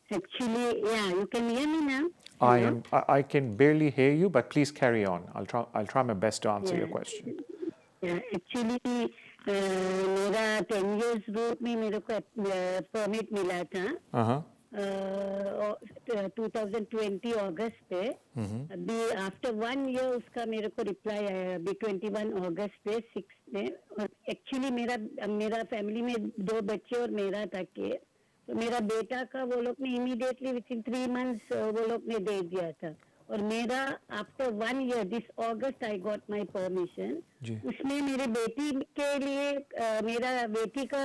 एक्चुअली या you can hear me now? I can barely hear you, but please carry on. I'll try my best to answer your question. Actually मेरा 10 years रूट में मेरे को परमिट मिला था Uh-huh. 2020 अगस्त पे। अभी आफ्टर 1 year उसका मेरे को रिप्लाई आया अभी 21 अगस्त पे 6 में। और एक्चुअली मेरा फैमिली में 2 बच्चे और मेरा था कि तो मेरा बेटा का वो लोग ने इमीडिएटली विद इन 3 months वो लोग ने दे दिया था। और मेरा after 1 year this August I got my permission. उसमें मेरी बेटी के लिए मेरा बेटी का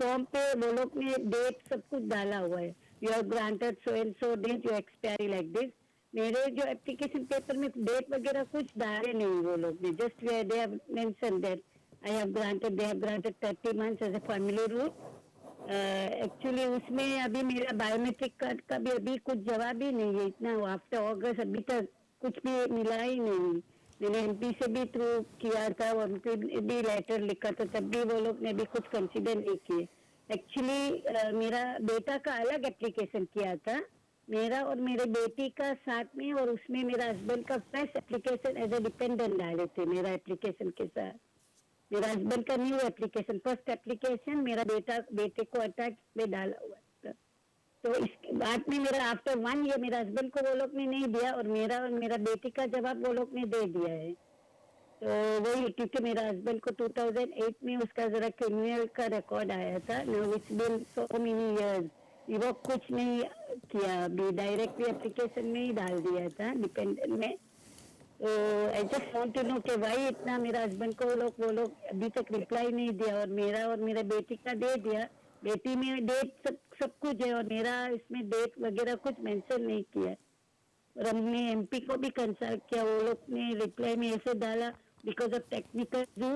फॉर्म पे वो लोग ने डेट सब कुछ डाला हुआ है, you are granted so and so date your expiry like this. मेरे जो एप्लीकेशन पेपर में डेट वगैरह कुछ डाले नहीं वो लोग ने, just they have mention that I have granted, they have granted 30 months as a family route. Actually उसमें अभी मेरा बायोमेट्रिक कार्ड का भी अभी कुछ जवाब ही नहीं है, इतना आफ्टर अगस्त अभी तक कुछ भी मिला ही नहीं। मैंने एमपी से भी थ्रू किया था, उनके भी लेटर लिखा था, तब भी वो लोग ने भी कुछ कंसिडर नहीं किए। एक्चुअली मेरा बेटा का अलग एप्लीकेशन किया था, मेरा और मेरे बेटी का साथ में, और उसमें मेरा हस्बैंड का first application as a dependent डाले थे मेरा एप्लीकेशन के साथ। मेरा हस्बैंड का न्यू एप्लीकेशन, फर्स्ट एप्लीकेशन मेरा बेटे को अटैक में डाला हुआ था। तो इसके बाद में मेरा आफ्टर 1 year मेरा हस्बैंड को वो लोग ने नहीं दिया, और मेरा बेटी का जवाब वो लोग ने दे दिया है। तो वही, क्योंकि मेरा हस्बैंड को 2008 में उसका जरा क्रिमिनल का रिकॉर्ड आया था, no it's been so many years, वो कुछ नहीं किया, अभी डायरेक्टली एप्लीकेशन में ही डाल दिया था डिपेंडेंट में। I just want to know कि भाई इतना मेरा हस्बैंड को वो लोग अभी तक रिप्लाई नहीं दिया, और मेरा बेटी का दे दिया। बेटी में डेट सब कुछ है, और मेरा इसमें डेट वगैरह कुछ मेंशन नहीं किया। और हमने एमपी को भी कंसल्ट किया, वो लोग ने रिप्लाई में ऐसे डाला बिकॉज ऑफ टेक्निकल इशू,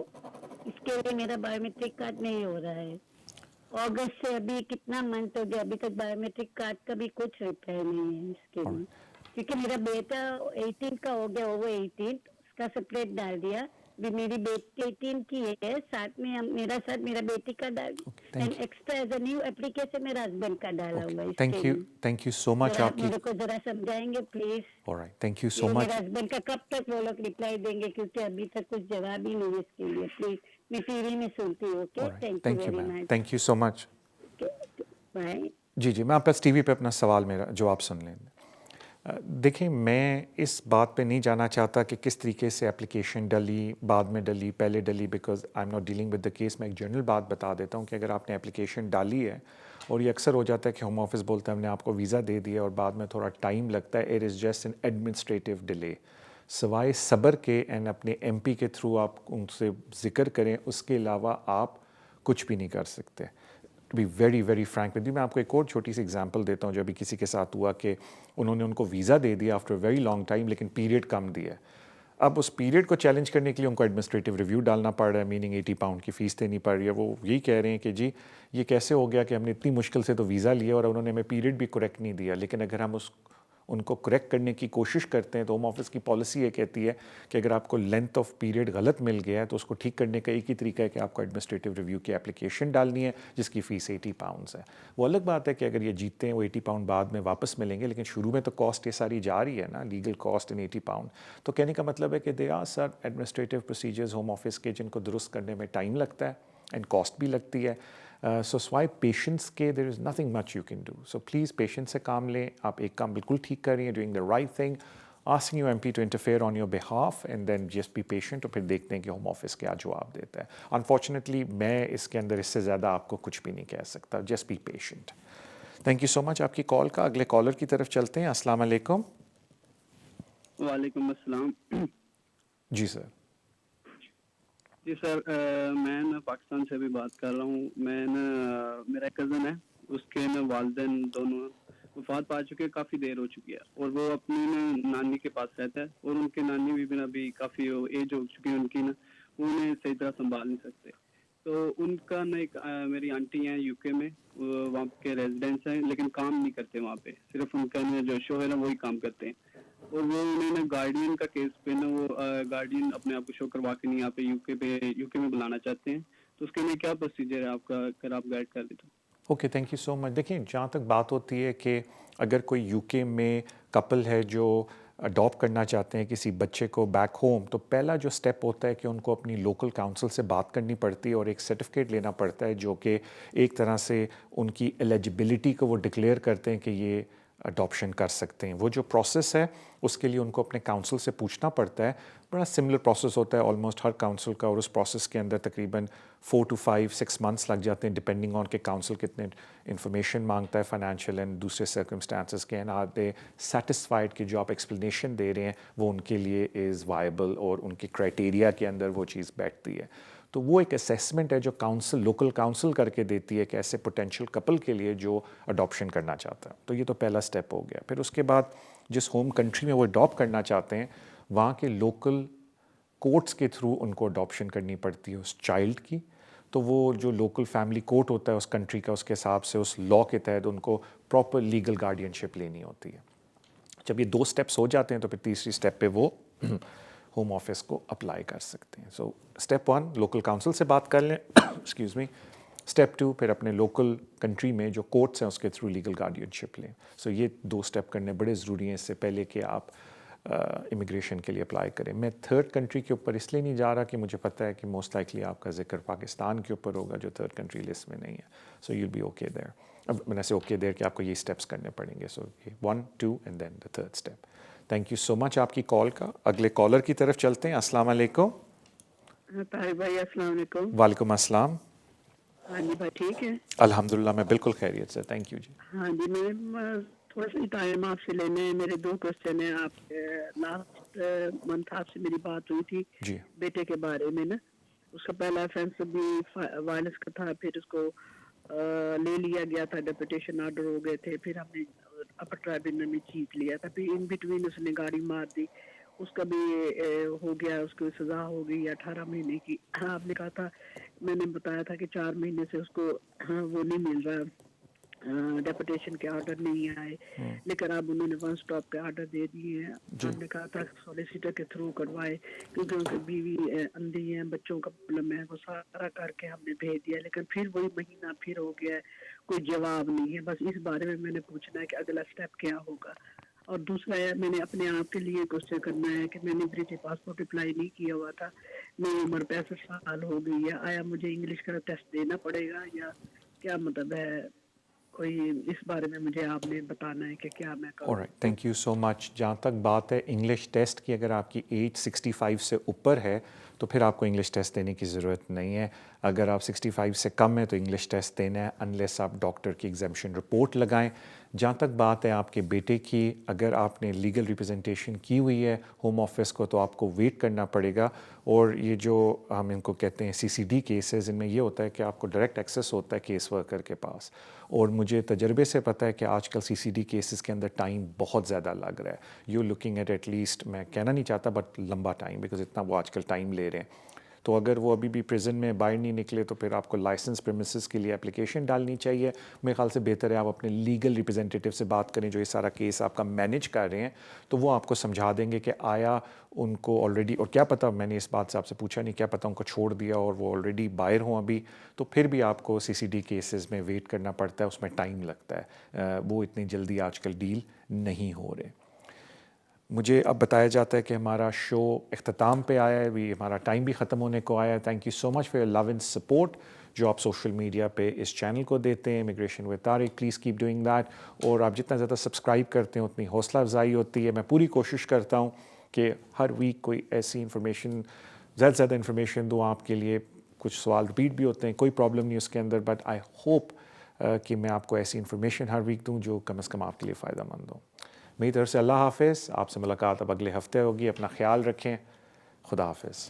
इसके लिए मेरा बायोमेट्रिक कार्ड नहीं हो रहा है। अगस्त से अभी कितना मंथ हो गया, अभी तक बायोमेट्रिक कार्ड का भी कुछ रिप्लाई नहीं है इसके लिए। क्योंकि मेरा बेटा 18 का हो गया, ओवर 18, उसका सेपरेट डाल दिया। भी मेरी बेटी 18 की है, साथ में मेरा बेटी का डाल, and extra as a new application मेरा हस्बैंड का डाला हुआ है। Thank you so much. आपकी मेरे को जरा समझाएंगे please? Alright, thank you so much. मेरा हस्बैंड का कब तक वो लोग रिप्लाई देंगे, क्योंकि अभी तक कुछ जवाब ही नहीं है इसके लिए। प्लीज, मैं टीवी में सुनती हूँ। Okay, thank you very much. Thank you so much. Bye. जी मैं आपस टीवी पे अपना सवाल मेरा जवाब सुन लें। देखिए, मैं इस बात पे नहीं जाना चाहता कि किस तरीके से एप्लीकेशन डली, बाद में डली, पहले डली, because I am not dealing with the case. मैं एक जनरल बात बता देता हूँ कि अगर आपने एप्लीकेशन डाली है, और ये अक्सर हो जाता है कि होम ऑफिस बोलता है हमने आपको वीज़ा दे दिया, और बाद में थोड़ा टाइम लगता है, it is just an administrative delay. सवाए सब्र के एंड अपने एमपी के थ्रू आप उनसे ज़िक्र करें, उसके अलावा आप कुछ भी नहीं कर सकते। To be very very frank with you, मैं आपको एक और छोटी सी एग्जांपल देता हूँ जो अभी किसी के साथ हुआ कि उन्होंने उनको वीज़ा दे दिया आफ्टर वेरी लॉन्ग टाइम, लेकिन पीरियड कम दिया। अब उस पीरियड को चैलेंज करने के लिए उनको एडमिनिस्ट्रेटिव रिव्यू डालना पड़ रहा है, मीनिंग 80 पाउंड की फ़ीस देनी पड़ रही है। वो यही कह रहे हैं कि जी ये कैसे हो गया कि हमने इतनी मुश्किल से तो वीज़ा लिया और उन्होंने हमें पीरियड भी करेक्ट नहीं दिया। लेकिन अगर हम उनको करेक्ट करने की कोशिश करते हैं तो होम ऑफिस की पॉलिसी ये कहती है कि अगर आपको लेंथ ऑफ पीरियड गलत मिल गया है तो उसको ठीक करने का एक ही तरीका है कि आपको एडमिनिस्ट्रेटिव रिव्यू की एप्लीकेशन डालनी है, जिसकी फ़ीस 80 पाउंड्स है। वो अलग बात है कि अगर ये जीतते हैं वो 80 पाउंड बाद में वापस मिलेंगे, लेकिन शुरू में तो कॉस्ट ये सारी जा रही है ना, लीगल कॉस्ट इन 80 पाउंड। तो कहने का मतलब है कि they are sir administrative procedures home office के जिनको दुरुस्त करने में टाइम लगता है एंड कॉस्ट भी लगती है। सो स्वाई पेशेंस के there is nothing much you can do. So please patience से काम लें। आप एक काम बिल्कुल ठीक कर रही हैं, doing the right thing, asking your MP to interfere on your behalf, and then just be patient, और फिर देखते हैं कि होम ऑफिस क्या जवाब देता है। अनफॉर्चुनेटली मैं इसके अंदर इससे ज़्यादा आपको कुछ भी नहीं कह सकता। Just be patient. Thank you so much आपकी कॉल का। अगले कॉलर की तरफ चलते हैं। अस्सलाम वालेकुम। वालेकुम अस्सलाम। जी सर। जी सर, मैं ना पाकिस्तान से भी बात कर रहा हूँ। मैं ना, मेरा कज़न है, उसके ना वालिदैन दोनों वफात पा चुके, काफ़ी देर हो चुकी है, और वो अपनी ना नानी के पास रहता है, और उनके नानी भी अभी काफ़ी एज हो चुकी है उनकी ना, वो उन्हें सही तरह संभाल नहीं सकते। تو ان کا نا ایک میری آنٹی ہیں یو کے میں, وہاں کے ریزیڈنٹس ہیں لیکن کام نہیں کرتے وہاں پہ, صرف ان کا نا جو شوہر ہے وہی کام کرتے ہیں. اور وہ انہوں نے گارڈین کا کیس پہ نا وہ گارڈین اپنے آپ کو شو کروا کے نہیں یہاں پہ یو کے میں بلانا چاہتے ہیں, تو اس کے لیے کیا پروسیجر ہے آپ کا, اگر آپ گائیڈ کر دیں تو. اوکے, تھینک یو سو مچ. دیکھیں, جہاں تک بات ہوتی ہے کہ اگر کوئی یو کے میں کپل ہے جو اڈاپٹ کرنا چاہتے ہیں کسی بچے کو بیک ہوم, تو پہلا جو سٹیپ ہوتا ہے کہ ان کو اپنی لوکل کاؤنسل سے بات کرنی پڑتی ہے اور ایک سرٹیفکیٹ لینا پڑتا ہے جو کہ ایک طرح سے ان کی ایلیجبلٹی کو وہ ڈکلیئر کرتے ہیں کہ یہ اڈاپشن کر سکتے ہیں. وہ جو پروسیس ہے اس کے لیے ان کو اپنے کاؤنسل سے پوچھنا پڑتا ہے. بڑا سملر پروسیس ہوتا ہے آلموسٹ ہر کاؤنسل کا, اور اس پروسیس کے اندر تقریباً 4 to 5 6 months لگ جاتے ہیں ڈپینڈنگ آن کہ کاؤنسل کتنے انفارمیشن مانگتا ہے فائنینشیل اینڈ دوسرے سرکمسٹانسز کے, اینڈ آر دے سیٹسفائڈ کہ جو آپ ایکسپلینیشن دے رہے ہیں وہ ان کے لیے از وائبل اور ان کی کرائٹیریا کے اندر وہ چیز بیٹھتی ہے. تو وہ ایک اسیسمنٹ ہے جو کاؤنسل لوکل کاؤنسل کر کے دیتی ہے کہ ایسے پوٹینشیل کپل کے لیے جو اڈاپشن کرنا چاہتا ہے. تو یہ تو پہلا سٹیپ ہو گیا. پھر اس کے بعد جس ہوم کنٹری میں وہ اڈاپٹ کرنا چاہتے ہیں وہاں کے لوکل کورٹس کے تھرو ان کو اڈاپشن کرنی پڑتی ہے اس چائلڈ کی. تو وہ جو لوکل فیملی کورٹ ہوتا ہے اس کنٹری کا, اس کے حساب سے اس لا کے تحت ان کو پراپر لیگل گارڈین شپ لینی ہوتی ہے. جب یہ 2 سٹیپس ہو جاتے ہیں تو پھر تیسری سٹیپ پہ وہ ہوم آفس کو اپلائی کر سکتے ہیں. سو سٹیپ 1 لوکل کاؤنسل سے بات کر لیں, ایکسکیوز می. سٹیپ 2 پھر اپنے لوکل کنٹری میں جو کورٹس ہیں اس کے تھرو لیگل گارڈین شپ لیں. سو یہ 2 سٹیپ کرنے بڑے ضروری ہیں اس سے پہلے کہ آپ امیگریشن کے لیے اپلائی کریں. میں 3rd کنٹری کے اوپر اس لیے نہیں جا رہا کہ مجھے پتہ ہے کہ موسٹ لائکلی آپ کا ذکر پاکستان کے اوپر ہوگا جو 3rd کنٹری لسٹ میں نہیں ہے. So you be okay there. اب میں نے سے اوکے دیر کہ آپ کو یہ اسٹیپس کرنے پڑیں گے. So 1 2 and then the 3rd step. Thank you so much آپ کی کال کا. اگلے کالر کی طرف چلتے ہیں. السلام علیکم. طاہر بھائی السلام علیکم. وعلیکم السلام. ہاں جی بھائی ٹھیک ہے الحمدللہ میں بالکل خیریت سے. تھینک یو جی. ہاں جی میں تھوڑا سا ٹائم آپ سے لینے ہیں. میرے 2 کوسچن ہیں. آپ لاسٹ منتھ آپ سے میری بات ہوئی تھی جی بیٹے کے بارے میں نا. اس کا پہلا افینس بھی وائلنس کا تھا, پھر اس کو لے لیا گیا تھا, ڈیپوٹیشن آرڈر ہو گئے تھے, پھر ہم نے اپر ٹرائبونل میں جیت لیا تھا, پھر ان بٹوین اس نے گاڑی مار دی, اس کا بھی ہو گیا, اس کو سزا ہو گئی 18 مہینے کی. آپ نے کہا تھا, میں نے بتایا تھا کہ 4 مہینے سے اس کو وہ نہیں مل رہا, ڈیپوٹیشن کے آرڈر نہیں آئے, لیکن اب انہوں نے 1 اسٹاپ کے آرڈر دے دیے ہیں. ہم نے کہا تھا سولیسیٹر کے تھرو کروائے کیونکہ ان کی بیوی اندھی ہیں, بچوں کا پرابلم ہے, وہ سارا کر کے ہم نے بھیج دیا, لیکن پھر وہی مہینہ پھر ہو گیا ہے, کوئی جواب نہیں ہے. بس اس بارے میں نے پوچھنا ہے کہ اگلا اسٹیپ کیا ہوگا. اور دوسرا ہے, میں نے اپنے آپ کے لیے کوشچن کرنا ہے کہ میں نے برٹش پاسپورٹ اپلائی نہیں کیا ہوا تھا, میری عمر 65 سال ہو گئی ہے, آیا مجھے انگلش کا ٹیسٹ دینا پڑے گا یا کیا مطلب ہے, کوئی اس بارے میں مجھے آپ نے بتانا ہے کہ کیا میں کروں. alright, تھینک یو سو مچ. جہاں تک بات ہے انگلش ٹیسٹ کی, اگر آپ کی ایج 65 سے اوپر ہے تو پھر آپ کو انگلش ٹیسٹ دینے کی ضرورت نہیں ہے. اگر آپ 65 سے کم ہے تو انگلش ٹیسٹ دینا ہے انلیس آپ ڈاکٹر کی ایگزیمشن رپورٹ لگائیں. جہاں تک بات ہے آپ کے بیٹے کی, اگر آپ نے لیگل ریپرزنٹیشن کی ہوئی ہے ہوم آفس کو تو آپ کو ویٹ کرنا پڑے گا. اور یہ جو ہم ان کو کہتے ہیں CCD کیسز, ان میں یہ ہوتا ہے کہ آپ کو ڈائریکٹ ایکسیس ہوتا ہے کیس ورکر کے پاس, اور مجھے تجربے سے پتہ ہے کہ آج کل CCD کیسز کے اندر ٹائم بہت زیادہ لگ رہا ہے. یو لوکنگ ایٹ لیسٹ, میں کہنا نہیں چاہتا بٹ لمبا ٹائم, بیکاز اتنا وہ آج کل ٹائم لے رہے ہیں. تو اگر وہ ابھی بھی پریزن میں باہر نہیں نکلے تو پھر آپ کو لائسنس پریمیسز کے لیے اپلیکیشن ڈالنی چاہیے. میرے خیال سے بہتر ہے آپ اپنے لیگل ریپرزینٹیٹیو سے بات کریں جو یہ سارا کیس آپ کا مینیج کر رہے ہیں, تو وہ آپ کو سمجھا دیں گے کہ آیا ان کو آلریڈی, اور کیا پتہ, میں نے اس بات سے آپ سے پوچھا نہیں, کیا پتہ ان کو چھوڑ دیا اور وہ آلریڈی باہر ہوں ابھی, تو پھر بھی آپ کو CCD کیسز میں ویٹ کرنا پڑتا ہے, اس میں ٹائم لگتا ہے, وہ اتنی جلدی آج کل ڈیل نہیں ہو رہے. مجھے اب بتایا جاتا ہے کہ ہمارا شو اختتام پہ آیا ہے, بھی ہمارا ٹائم بھی ختم ہونے کو آیا ہے. Thank you so much for your love and support جو آپ سوشل میڈیا پہ اس چینل کو دیتے ہیں, immigration with Tariq. Please keep doing that. اور آپ جتنا زیادہ سبسکرائب کرتے ہیں اتنی حوصلہ افزائی ہوتی ہے. میں پوری کوشش کرتا ہوں کہ ہر ویک کوئی ایسی انفارمیشن, زیادہ سے زیادہ انفارمیشن دوں آپ کے لیے. کچھ سوال ریپیٹ بھی ہوتے ہیں, کوئی پرابلم نہیں اس کے اندر, بٹ آئی ہوپ کہ میں آپ کو ایسی انفارمیشن ہر ویک دوں جو کم از کم آپ کے لیے فائدہ مند ہو. میری طرف سے اللہ حافظ. آپ سے ملاقات اب اگلے ہفتے ہوگی. اپنا خیال رکھیں. خدا حافظ.